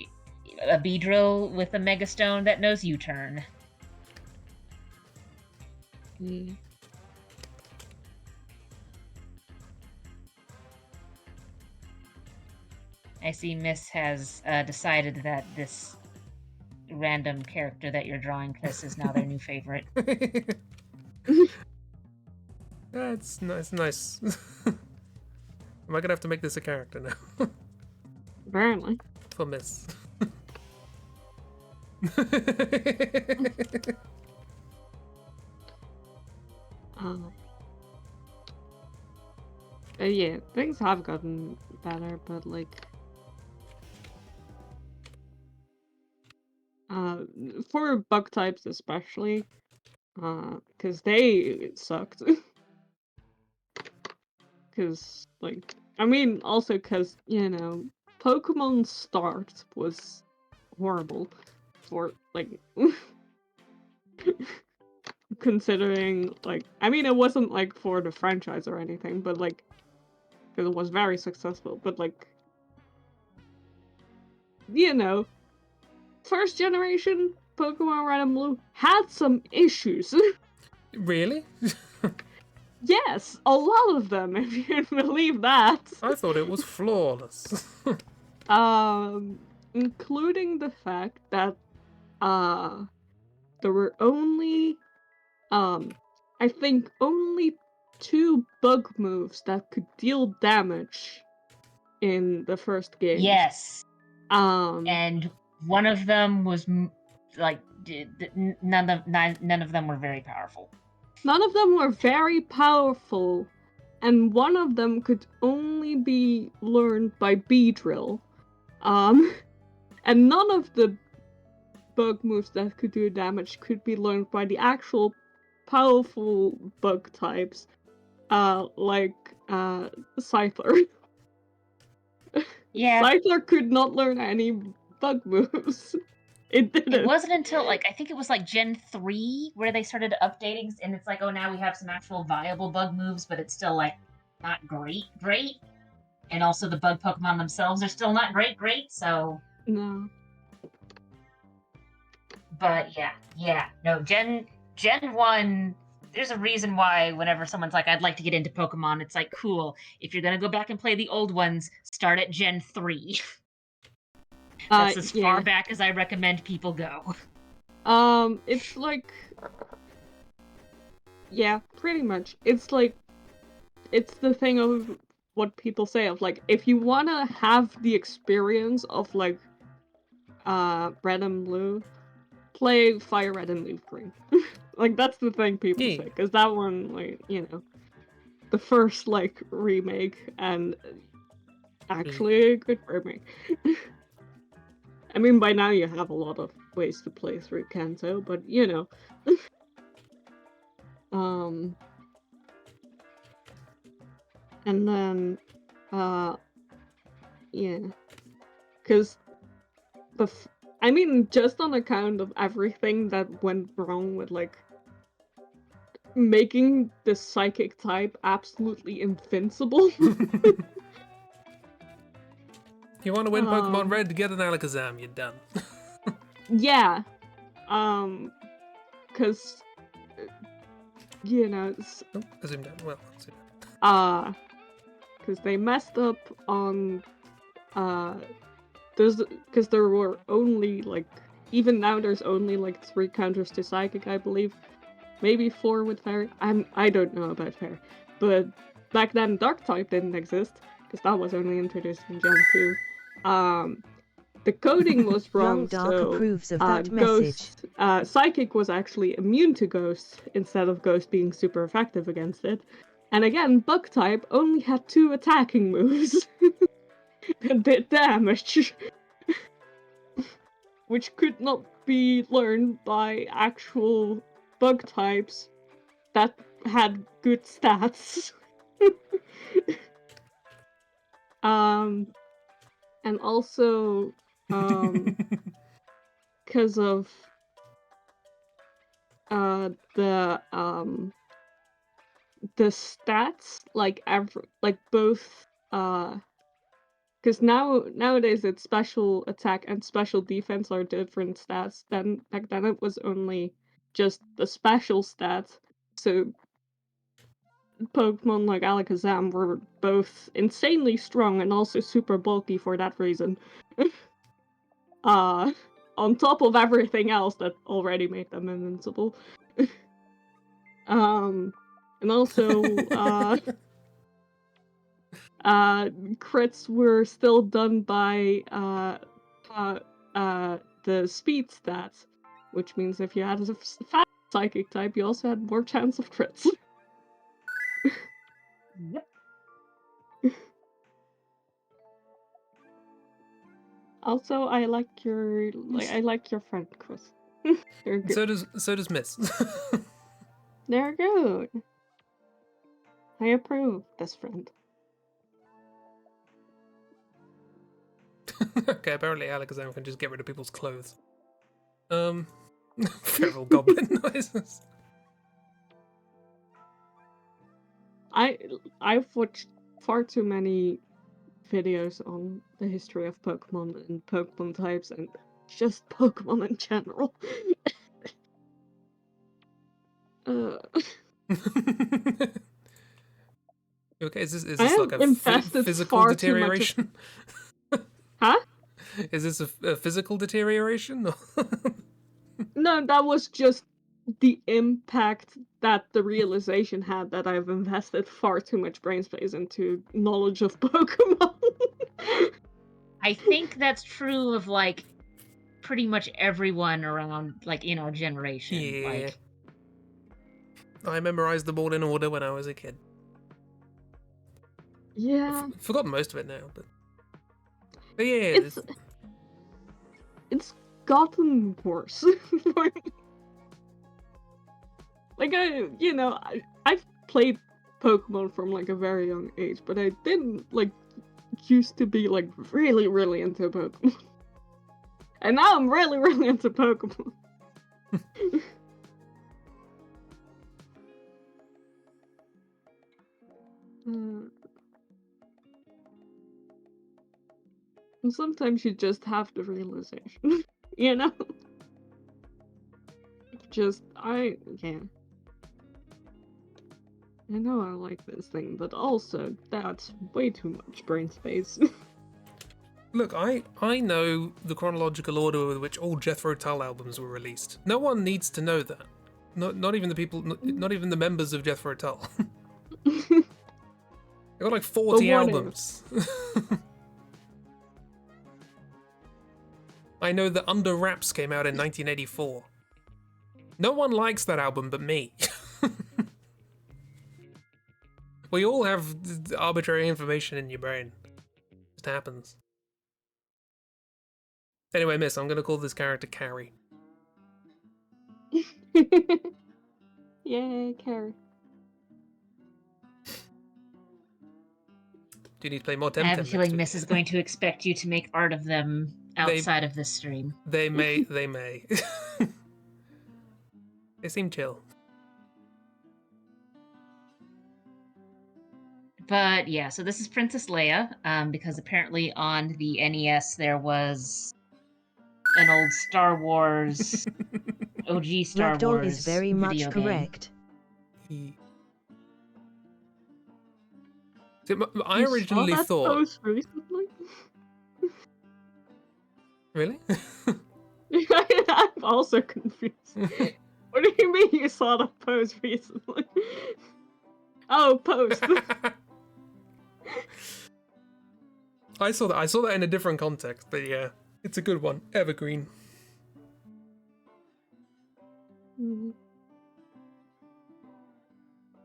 a Beedrill with a Mega Stone that knows U-turn. I see Miss has decided that this random character that you're drawing, Chris, is now their new favorite. That's nice. Am I gonna have to make this a character now? Apparently. For Miss. Yeah, things have gotten better, but like for bug types especially, because they sucked. Because, like, I mean, also because, you know, Pokemon Start was horrible for, like, considering, like, I mean, it wasn't, like, for the franchise or anything, but, like, because it was very successful, but, like, you know, first generation Pokemon Red and Blue had some issues. Really? Yes, a lot of them, if you can believe that. I thought it was flawless. Including the fact that, there were only, I think only 2 bug moves that could deal damage in the first game. Yes. And one of them was, like, none of them were very powerful. None of them were very powerful, and one of them could only be learned by Beedrill. And none of the bug moves that could do damage could be learned by the actual powerful bug types, like Scyther. Yeah, Scyther could not learn any bug moves. It didn't. it wasn't until like I think it was like Gen 3 where they started updating, and it's like, oh, now we have some actual viable bug moves, but it's still like not great. And also the bug Pokemon themselves are still not great. So, No. but no, Gen 1. There's a reason why whenever someone's like, I'd like to get into Pokemon, it's like, cool. If you're gonna go back and play the old ones, start at Gen 3. That's as far back as I recommend people go. It's like, yeah, pretty much. It's like, it's the thing of what people say of like, if you wanna have the experience of like, Red and Blue, play Fire Red and Leaf Green. Like, that's the thing people say, because that one, like, the first, like, remake, and actually a good remake. I mean, by now you have a lot of ways to play through Kanto, but, and then, yeah, because I mean, just on account of everything that went wrong with, like, making the psychic type absolutely invincible. You want to win Pokemon Red? Get an Alakazam, you're done. Yeah. Because, I zoomed down. Well, I zoomed down. because they messed up on, because there were only, like, even now there's only, like, 3 counters to Psychic, I believe. Maybe 4 with Fairy. I don't know about Fairy. But back then, Dark-type didn't exist, because that was only introduced in Gen 2. The coding was wrong, Young Dark so approves of that Ghost, Psychic was actually immune to Ghost, instead of Ghost being super effective against it. And again, Bug-type only had 2 attacking moves that did damage, which could not be learned by actual Bug-types that had good stats. And also, because of the stats, like both, because nowadays it's special attack and special defense are different stats. Then back then it was only just the special stats. So Pokemon like Alakazam were both insanely strong and also super bulky for that reason. On top of everything else that already made them invincible. And also, crits were still done by the speed stats, which means if you had a fast psychic type, you also had more chance of crits. Yep. Also, I like your friend, Chris. They're good. So does Miss. They're good. I approve, best friend. Okay, apparently Alakazam can just get rid of people's clothes. Feral goblin noises. I've watched far too many videos on the history of Pokemon and Pokemon types and just Pokemon in general. Okay, is this like a physical deterioration? Huh? Is this a physical deterioration? No, that was just the impact that the realization had that I've invested far too much brain space into knowledge of Pokemon. I think that's true of like pretty much everyone around like in our generation. Yeah. Like, I memorized them all in order when I was a kid. Yeah. I've forgotten most of it now, but But yeah, it's gotten worse. Like I've played Pokemon from like a very young age, but I didn't like used to be like really, really into Pokemon. And now I'm really, really into Pokemon. And sometimes you just have the realization, you know? Yeah. I know I like this thing, but also that's way too much brain space. look, I know the chronological order with which all Jethro Tull albums were released. No one needs to know that. Not even the people, not even the members of Jethro Tull. They got like 40 albums. I know that Under Wraps came out in 1984. No one likes that album but me. We all have arbitrary information in your brain. It just happens. Anyway, miss, I'm gonna call this character Carrie. Yay, Carrie. Do you need to play more Temtem? I have a feeling next Miss week? is going to expect you to make art of them outside of this stream. They may. They seem chill. But yeah, so this is Princess Leia, because apparently on the NES there was an old Star Wars, OG Star Ragdoll Wars is very much video game. correct. See, I originally saw that thought. post recently? Really? I'm also confused. What do you mean you saw the post recently? Oh, post. I saw that in a different context, but yeah, it's a good one. Evergreen.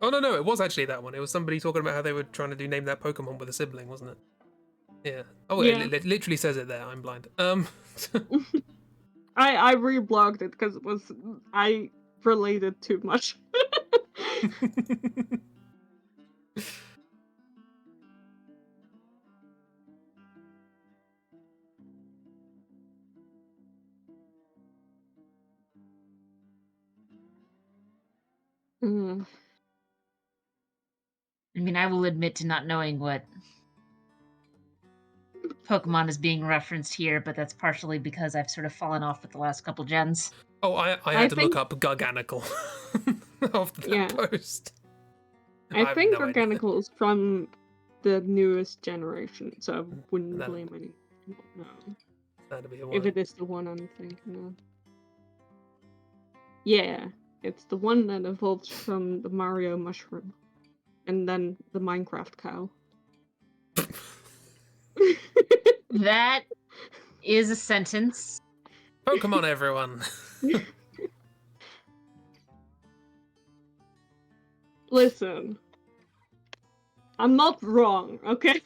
Oh no, it was actually that one. It was somebody talking about how they were trying to name that Pokemon with a sibling, wasn't it? Yeah. Oh, yeah. It literally says it there. I'm blind. I reblogged it because I related too much. I mean, I will admit to not knowing what Pokemon is being referenced here, but that's partially because I've sort of fallen off with the last couple gens. Oh, I had to look up Garganical after that post. I think no idea. Organical is from the newest generation, so I wouldn't blame any. No. That'd be If it is the one I'm thinking of. Yeah, it's the one that evolves from the Mario mushroom. And then the Minecraft cow. That is a sentence. Pokemon, everyone. Listen. I'm not wrong, okay?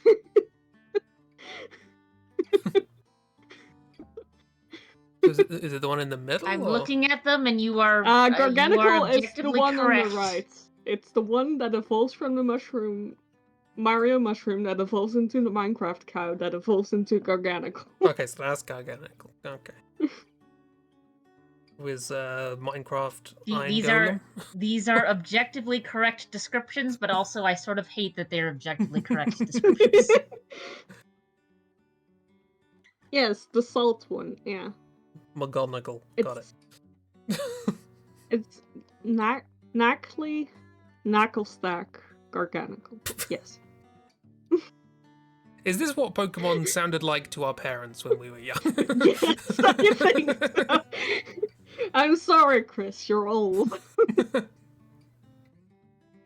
Is it the one in the middle? I'm looking at them, and you are. Garganical is the one correct. on the right. It's the one that evolves from the mushroom, Mario mushroom, that evolves into the Minecraft cow, that evolves into Garganical. Okay, so that's Garganical. Okay. With Minecraft. These are objectively correct descriptions, but also I sort of hate that they're objectively correct descriptions. Yes, the salt one. Yeah. McGonagall. Got it. It's Knackley, Knacklestack, Garganical. Yes. Is this what Pokemon sounded like to our parents when we were young? Yes, I think so. I'm sorry, Chris, you're old.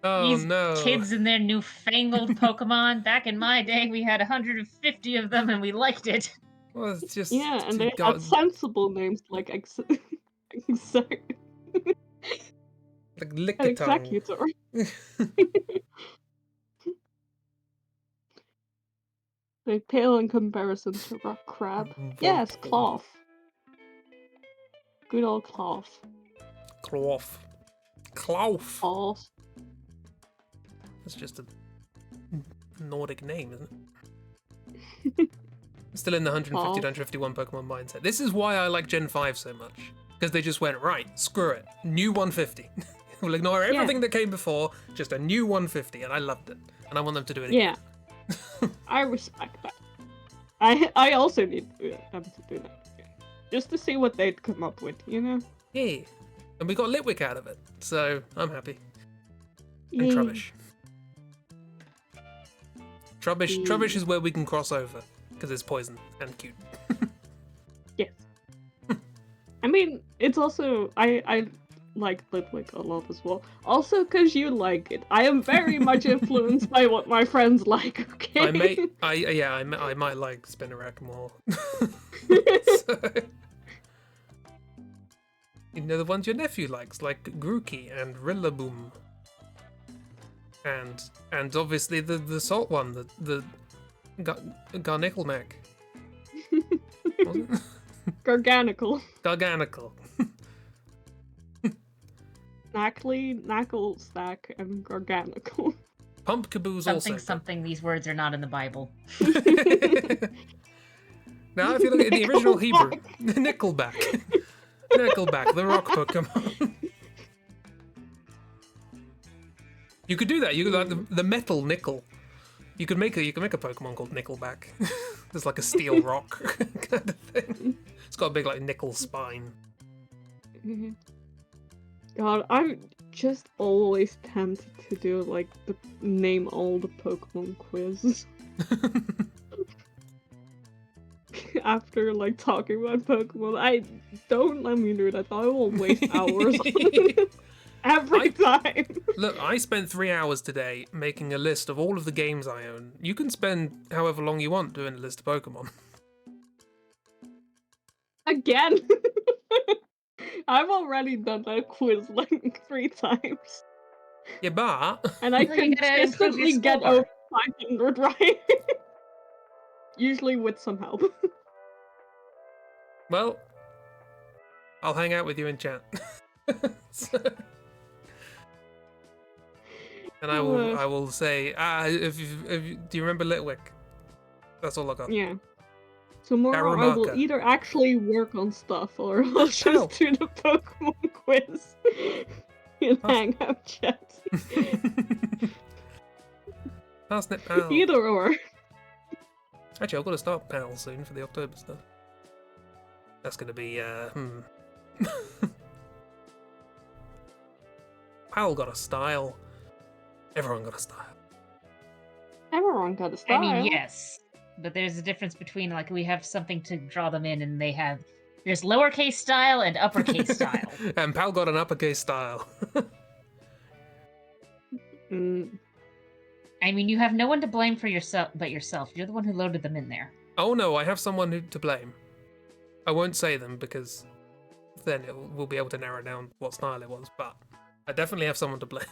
Oh, These no. kids and their newfangled Pokemon. Back in my day, we had 150 of them and we liked it. Well, it's just... Yeah, and they had sensible names like like Lickitung. Executor. They pale in comparison to rock crab. Yes, cloth. Good old cloth. Cloth. Cloth. Cloth. That's just a Nordic name, isn't it? Still in the 150 to 151 Pokemon mindset. This is why I like Gen 5 so much. Because they just went, right, screw it. New 150. We'll ignore everything that came before, just a new 150, and I loved it. And I want them to do it again. Yeah. I respect that. I also need them to do that. Just to see what they'd come up with, you know? Yeah. And we got Litwick out of it, so I'm happy. And Yeah. Trubbish. Trubbish is where we can cross over, because it's poison and cute. Yes. I mean, it's also... I like Litwick a lot as well. Also because you like it. I am very much influenced by what my friends like, okay? I might like Spinarak more. So, you know, the ones your nephew likes, like Grookey and Rillaboom. And obviously the salt one, the Garnickelmac. Garganical. Garganical. Knackley, Knackle, Stack, and Garganical. Pumpkaboo's also. Something, these words are not in the Bible. Now, if you look at the original Hebrew, Nickelback. Nickelback, the rock Pokemon. You could do that. You could like the metal nickel. You could make a Pokemon called Nickelback. There's like a steel rock kind of thing. It's got a big like nickel spine. God, I'm just always tempted to do like the name all the Pokemon quiz. After like talking about Pokemon, I don't let me do that. I will waste hours on it every time. Look, I spent 3 hours today making a list of all of the games I own. You can spend however long you want doing a list of Pokemon. Again. I've already done that quiz like 3 times. Yeah, but... And I consistently get over 500 right. Usually with some help. Well, I'll hang out with you in chat. And I will say, do you remember Litwick? That's all I got. Yeah. Tomorrow I will either actually work on stuff or I'll just do the Pokemon quiz in Hangout chat. Parsnip Pal. Either or. Actually, I've got to start Pal soon for the October stuff. That's going to be, Pal got a style. Everyone got a style. Everyone got a style. I mean, yes. But there's a difference between, like, we have something to draw them in, and there's lowercase style and uppercase style. And Pal got an uppercase style. I mean, you have no one to blame for but yourself. You're the one who loaded them in there. Oh no, I have someone to blame. I won't say them because then we'll be able to narrow down what style it was, but I definitely have someone to blame.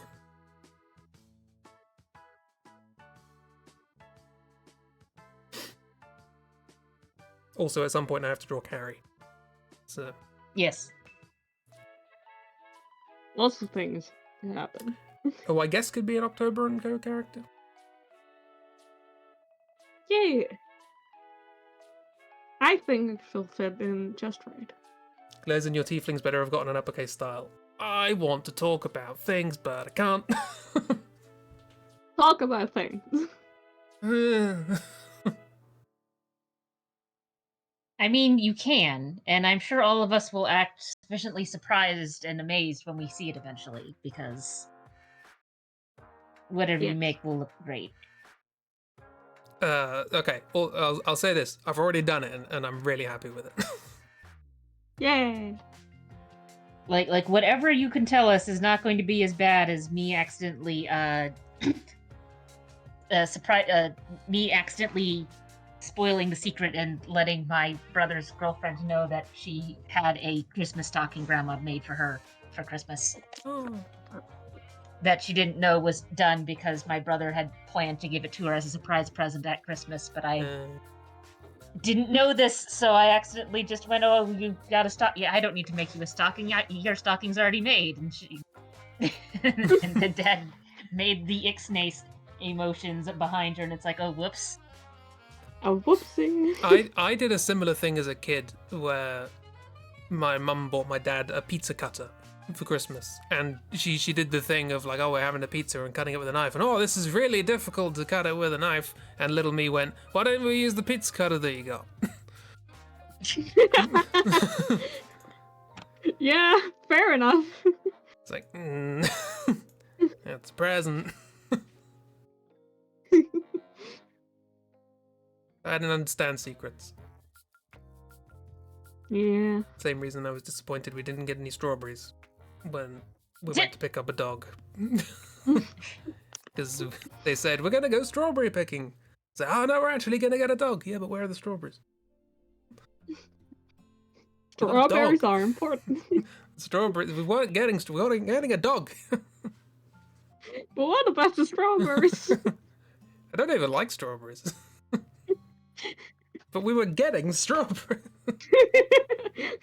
Also, at some point I have to draw Carrie. So. Yes. Lots of things can happen. Oh, I guess could be an October and Go character. Yeah. I think she'll fit in just right. Glares and your tieflings better have gotten an uppercase style. I want to talk about things, but I can't. Talk about things. I mean, you can, and I'm sure all of us will act sufficiently surprised and amazed when we see it eventually, because whatever you make will look great. Okay, well, I'll say this. I've already done it, and I'm really happy with it. Yay! Like whatever you can tell us is not going to be as bad as me accidentally, me accidentally spoiling the secret and letting my brother's girlfriend know that she had a Christmas stocking grandma made for her for Christmas. Oh. that she didn't know was done because my brother had planned to give it to her as a surprise present at Christmas, but I didn't know this, so I accidentally just went, "Oh, you got a stock? Yeah, I don't need to make you a stocking. Your stocking's already made." And she, and the dad made the ixnay emotions behind her, and it's like, "Oh, whoops." A whoopsie. I did a similar thing as a kid where my mum bought my dad a pizza cutter for Christmas, and she did the thing of like, oh, we're having a pizza and cutting it with a knife, and oh, this is really difficult to cut it with a knife, and little me went, why don't we use the pizza cutter that you got? Yeah, fair enough. It's like, that's a present. I didn't understand secrets. Yeah. Same reason I was disappointed we didn't get any strawberries when we went to pick up a dog. Because they said, we're going to go strawberry picking. So, oh no, we're actually going to get a dog. Yeah, but where are the strawberries? Strawberries are important. Strawberries, we weren't getting a dog. But what about the strawberries? I don't even like strawberries. But we were getting strawberries.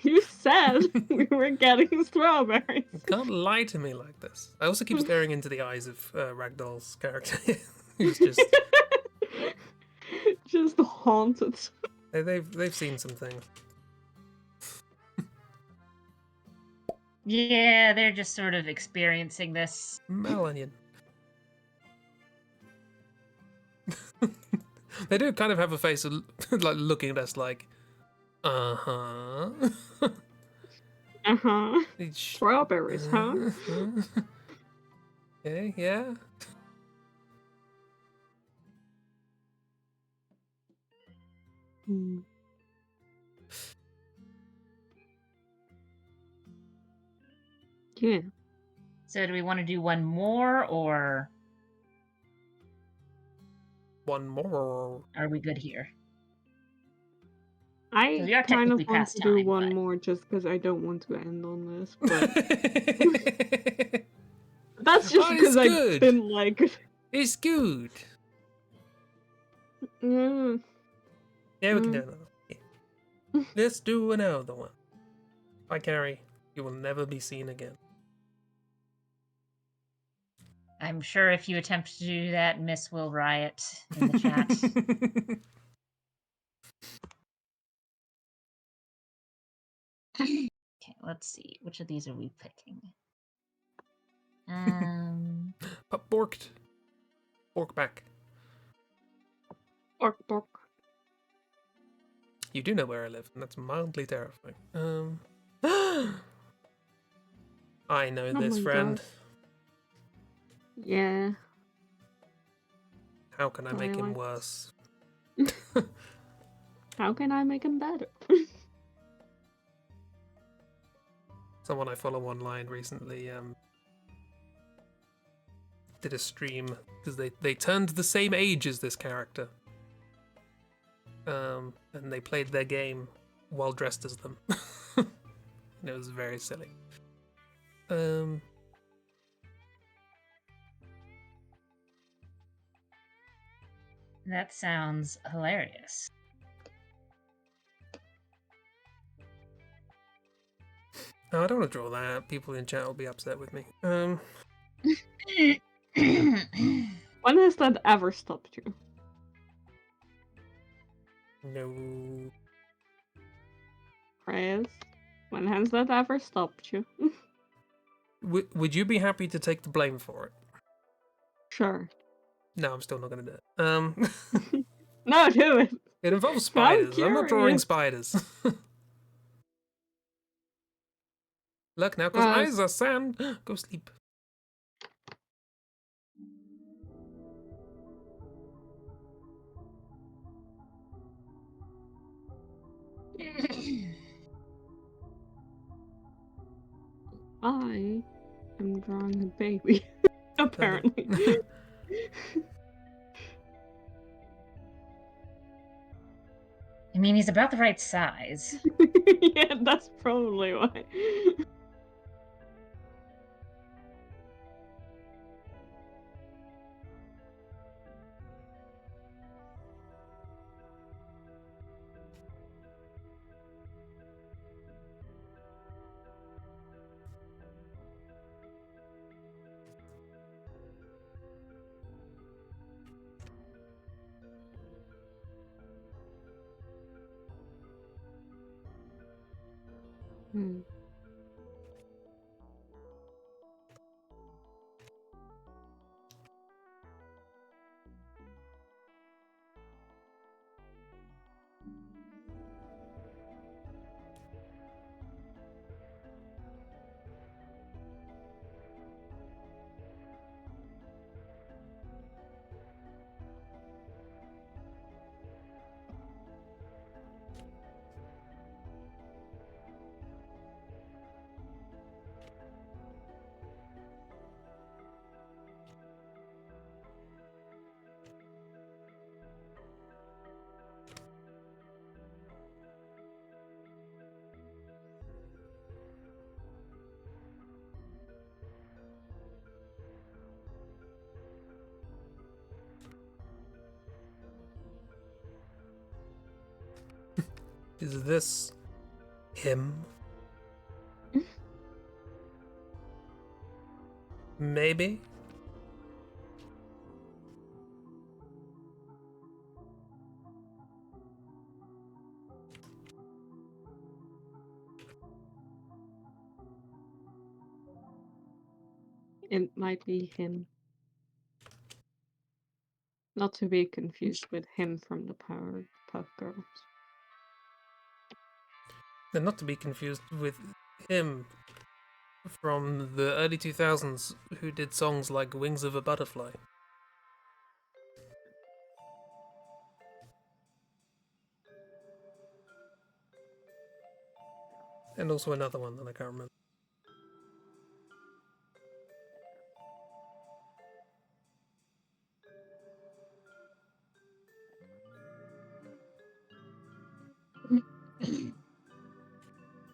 You said we were getting strawberries. You can't lie to me like this. I also keep staring into the eyes of Ragdoll's character. Who's just haunted. They've seen some things. Yeah, they're just sort of experiencing this. Melanian. They do kind of have a face of, like, looking at us like, uh-huh. Uh-huh. Strawberries, huh? Okay, yeah. Hmm. Yeah. So do we want to do one more, or One more. are we good here? I we are kind of technically want past to do time, one but- more just because I don't want to end on this, but that's just Oh, it's because I've good. been like... It's good. Mm. Yeah, we can do another one. Yeah. Let's do another one. Bye, Carrie. You will never be seen again. I'm sure if you attempt to do that, Miss will riot in the chat. Okay, let's see. Which of these are we picking? But borked. Bork back. Bork, bork. You do know where I live, and that's mildly terrifying. I know Oh this, my friend. God. Yeah. How can I make him Twilight. worse? How can I make him better? Someone I follow online recently did a stream because they turned the same age as this character. And they played their game while dressed as them. And it was very silly. That sounds hilarious. No, I don't want to draw that. People in chat will be upset with me. When has that ever stopped you? No. Chris? When has that ever stopped you? Would you be happy to take the blame for it? Sure. No, I'm still not going to do it. No, do it. It involves spiders. I'm not drawing curious. spiders. Look, now, because eyes are sand. Go sleep. I am drawing a baby. Apparently. I mean, he's about the right size. Yeah, that's probably why. Hmm. Is this him? Maybe? It might be him. Not to be confused with him from the Powerpuff Girls. And not to be confused with him from the early 2000s who did songs like Wings of a Butterfly. And also another one that I can't remember.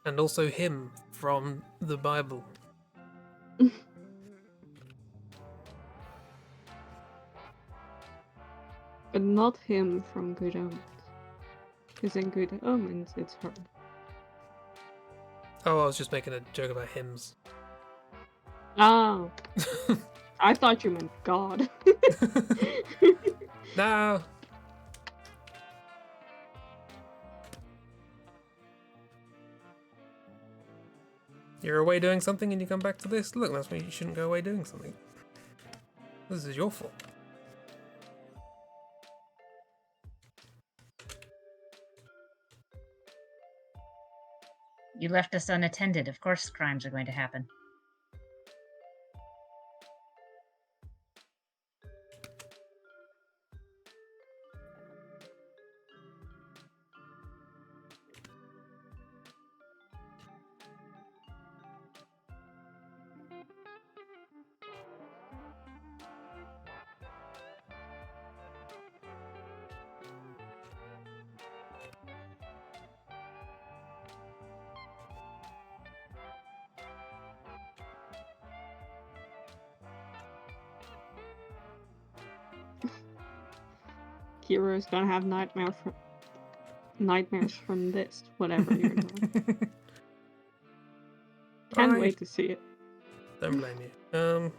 And also him from the Bible. But not him from Good Omens. Because in Good Omens, it's her. Oh, I was just making a joke about hymns. Oh. I thought you meant God. No! You're away doing something and you come back to this? Look, that's why you shouldn't go away doing something. This is your fault. You left us unattended. Of course crimes are going to happen. Hero's gonna have nightmares from this, whatever you're doing. Can't wait to see it. Don't blame you. I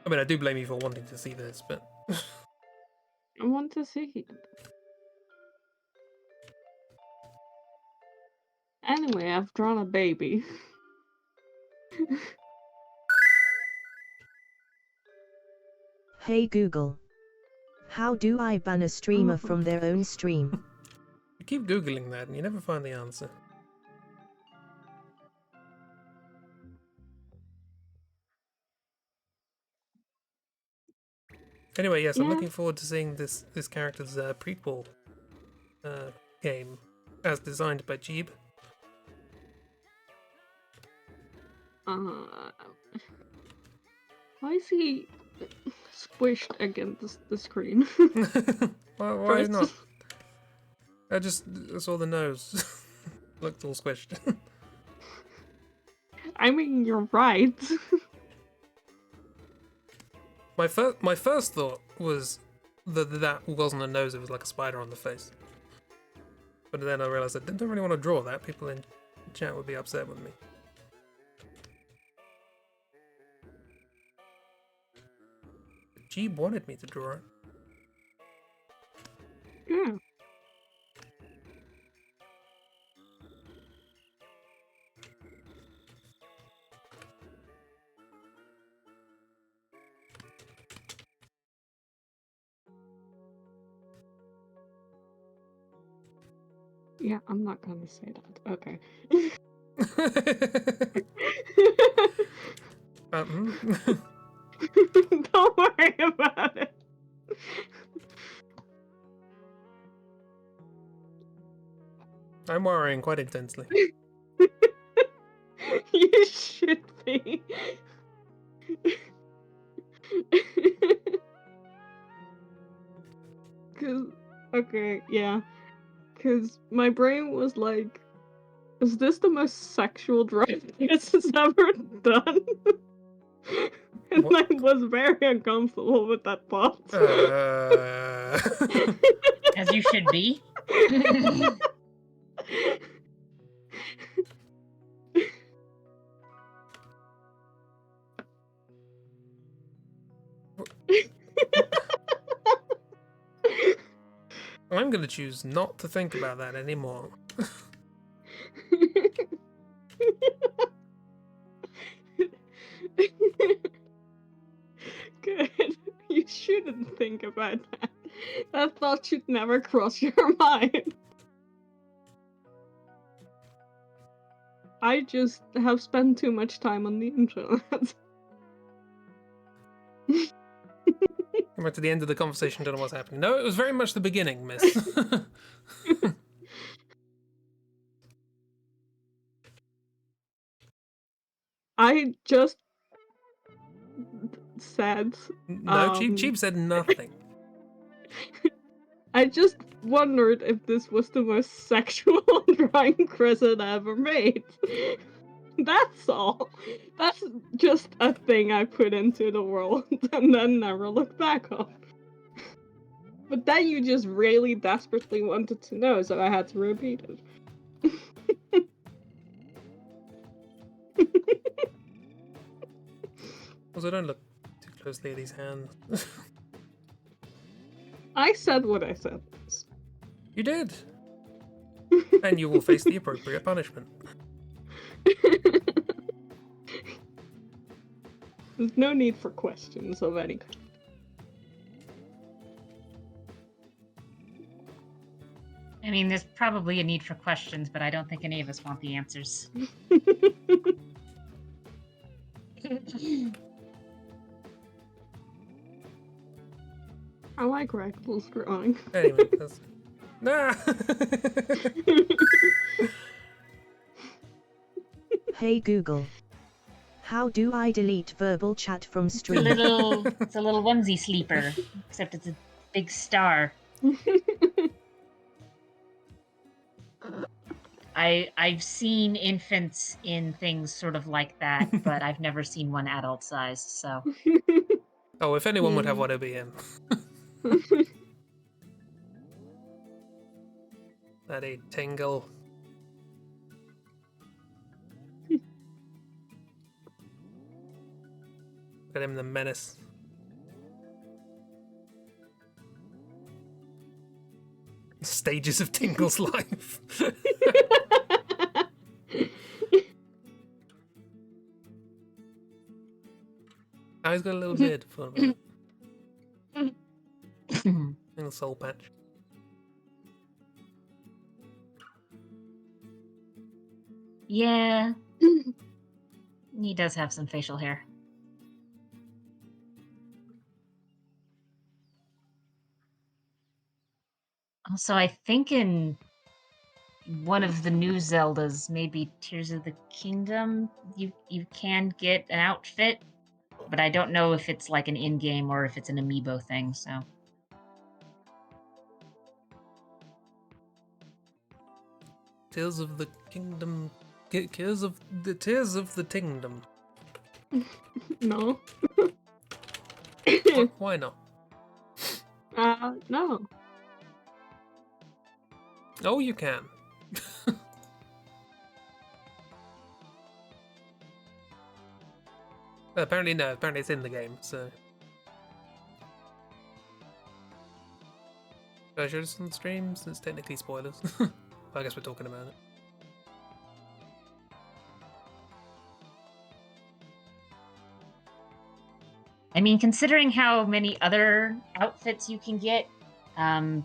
mean, I do blame you for wanting to see this, but... I want to see it. Anyway, I've drawn a baby. Hey Google. How do I ban a streamer from their own stream? You keep Googling that and you never find the answer. Anyway, yes, I'm looking forward to seeing this character's prequel game as designed by Chib. Why is he squished against the screen? Why not? I saw the nose. Looked all squished. I mean, you're right. My first thought was that wasn't a nose, it was like a spider on the face. But then I realised I didn't really want to draw that. People in chat would be upset with me. Chib wanted me to draw it. Yeah. Yeah, I'm not gonna say that. Okay. Don't worry about it. I'm worrying quite intensely. You should be. Okay, yeah. Cause my brain was like, is this the most sexual drive this has ever done? And What? I was very uncomfortable with that thought. As you should be. I'm gonna choose not to think about that anymore. Good. You shouldn't think about that. That thought should never cross your mind. I just have spent too much time on the internet. We're to the end of the conversation, don't know what's happening. No, it was very much the beginning, miss. I just said. No, Cheap said nothing. I just wondered if this was the most sexual drawing Chris had ever made. That's all. That's just a thing I put into the world and then never looked back on. But then you just really desperately wanted to know, so I had to repeat it. Also, don't look too closely at these hands. I said what I said. You did. And you will face the appropriate punishment. There's no need for questions of any kind. I mean, there's probably a need for questions, but I don't think any of us want the answers. I like Ragdoll's drawing. Anyway, that's... Nah! Hey Google. How do I delete verbal chat from stream? It's a little onesie sleeper, except it's a big star. I've seen infants in things sort of like that, but I've never seen one adult sized, so. Oh, if anyone would have one, it'd be him. That a tingle. Look at him, the menace. Stages of Tingle's life. Oh, he's got a little beard for him. Little soul patch. Yeah. He does have some facial hair. Also, I think in one of the new Zeldas, maybe Tears of the Kingdom, you can get an outfit, but I don't know if it's like an in-game or if it's an amiibo thing, so. Tears of the Kingdom. Tears of the Kingdom. No. Why not? No. Oh, you can. Apparently no, apparently it's in the game, so... Should I show this on stream? Since it's technically spoilers. I guess we're talking about it. I mean, considering how many other outfits you can get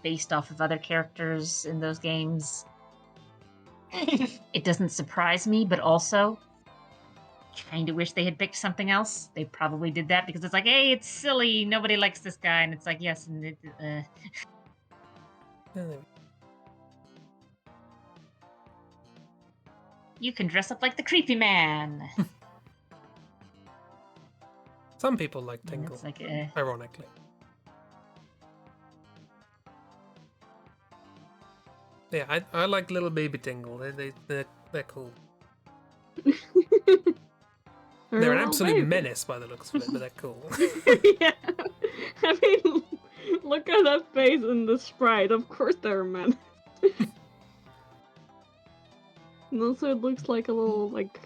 based off of other characters in those games, It doesn't surprise me, but also kind of wish they had picked something else. They probably did that because it's like, hey, it's silly. Nobody likes this guy. And it's like, yes. And you can dress up like the creepy man. Some people like And Tingle, it's like, ironically. Yeah, I like little baby Tingle. They're cool. They're an absolute menace by the looks of it, but they're cool. Yeah. I mean, look at that face in the sprite. Of course they're men. And also it looks like a little, like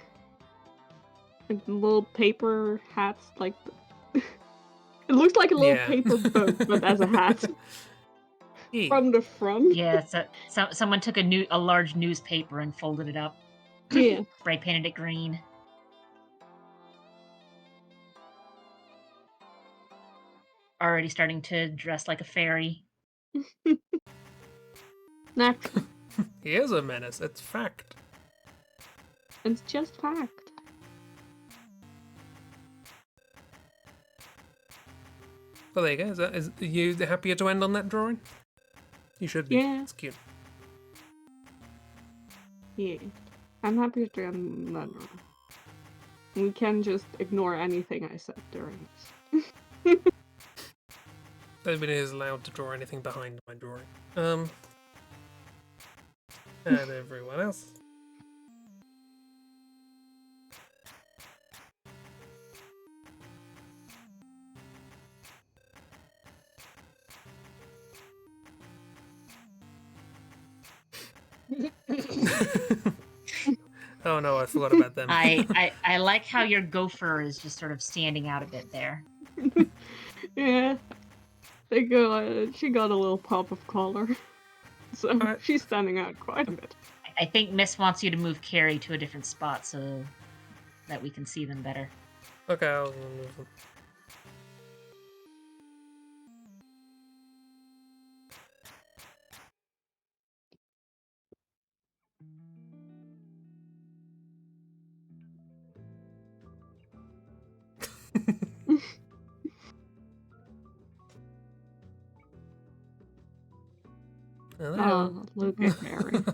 little paper hats, like... It looks like a little paper boat, but as a hat. From the front. yeah, so someone took a large newspaper and folded it up. Yeah. Spray painted it green. Already starting to dress like a fairy. Natural. He is a menace, it's fact. It's just fact. Well, there you go. Are you happier to end on that drawing? You should be. Yeah. It's cute. Yeah. I'm happy to end that one. We can just ignore anything I said during this. Nobody is allowed to draw anything behind my drawing. And everyone else. Oh no, I forgot about them. I like how your gopher is just sort of standing out a bit there. Yeah. She got a little pop of color. So she's standing out quite a bit. I think Miss wants you to move Carrie to a different spot so that we can see them better. Okay, I'll move them. Oh, look at Mary.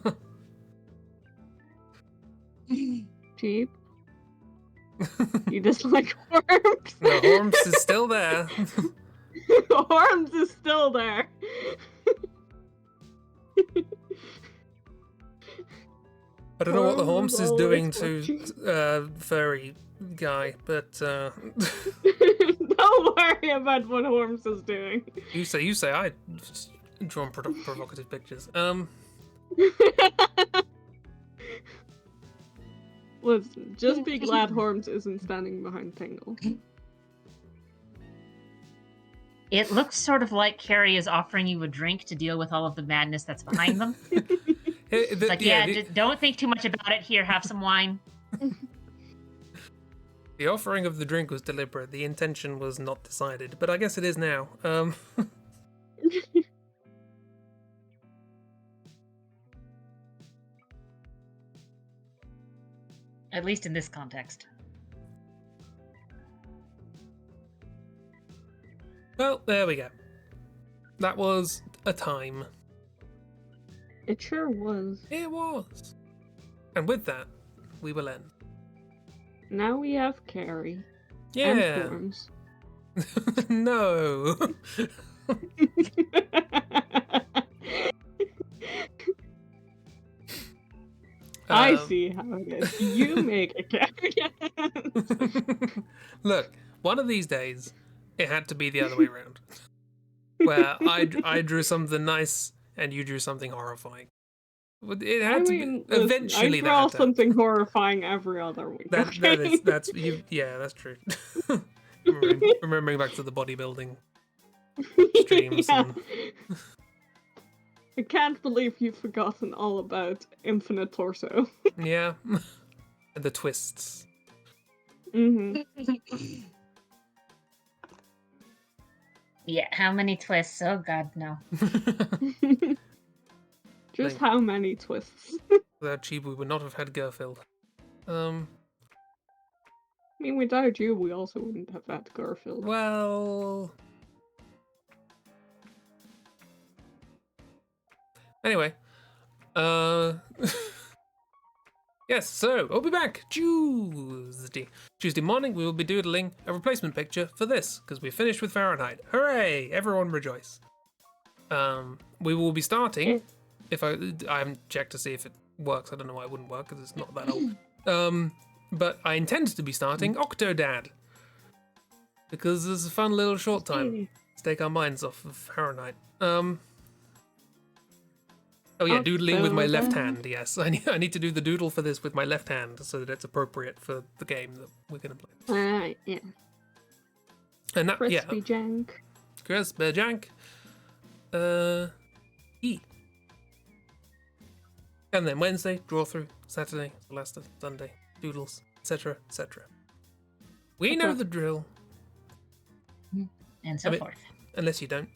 Cheap. You just like Hormse. No, Hormse is still there. Hormse is still there. I don't know what the Hormse is doing to furry guy, but Don't worry about what Hormse is doing. you say I drawn provocative pictures. Listen, just be glad Hormse isn't standing behind Tingle. It looks sort of like Carrie is offering you a drink to deal with all of the madness that's behind them. It's like, just don't think too much about it. Here, have some wine. The offering of the drink was deliberate. The intention was not decided, but I guess it is now. At least in this context. Well, there we go. That was a time. It sure was. It was. And with that, we will end. Now we have Carrie. Yeah. And Hormse. No. I see how it is. You make a Carrie. Look, one of these days, it had to be the other way around. Where I drew something nice and you drew something horrifying. It had to be eventually. I draw something horrifying every other week. That's you. Yeah, that's true. Remembering back to the bodybuilding streams. Yeah. And... I can't believe you've forgotten all about Infinite Torso. Yeah, and the twists. Mm-hmm. Yeah, how many twists? Oh god, no. Just how many twists? Without Chibi, we would not have had Garfield. I mean, without you, we also wouldn't have had Garfield. Well... Anyway. Yes, so, we'll be back Tuesday. Tuesday morning, we will be doodling a replacement picture for this, because we're finished with Fahrenheit. Hooray! Everyone rejoice. We will be starting, if I haven't checked to see if it works. I don't know why it wouldn't work, because it's not that old. But I intend to be starting Octodad, because there's a fun little short time to take our minds off of Fahrenheit. Oh yeah, doodling with my left hand, yes. I need to do the doodle for this with my left hand so that it's appropriate for the game that we're going to play. Yeah. And that, Crispy jank. Crispy jank. E. And then Wednesday, draw through. Saturday, last of Sunday, doodles, etc., etc. We know the drill. And so forth. Unless you don't.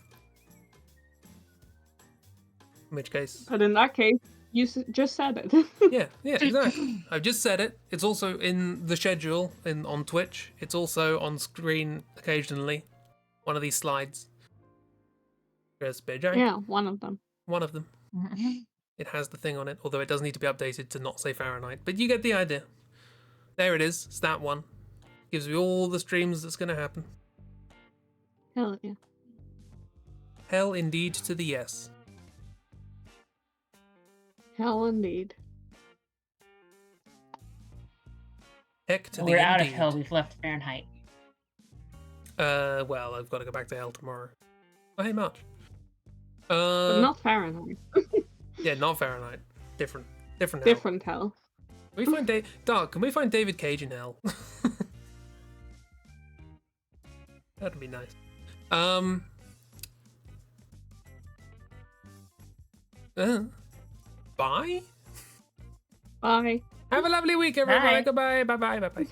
In which case... But in that case, you just said it. yeah, exactly. I've just said it. It's also in the schedule on Twitch. It's also on screen occasionally. One of these slides. Yeah, one of them. One of them. It has the thing on it, although it does need to be updated to not say Fahrenheit. But you get the idea. There it is. It's that one. Gives me all the streams that's going to happen. Hell yeah. Hell indeed to the yes. Hell indeed. Heck to the We're out of indeed. hell. We've left Fahrenheit. Well, I've got to go back to hell tomorrow. Oh, hey, March. But not Fahrenheit. Yeah, not Fahrenheit. Different hell. Different hell. Can we find Dark, can we find David Cage in hell? That'd be nice. Bye? Bye. Have a lovely week, everybody. Bye. Goodbye. Bye-bye. Bye-bye.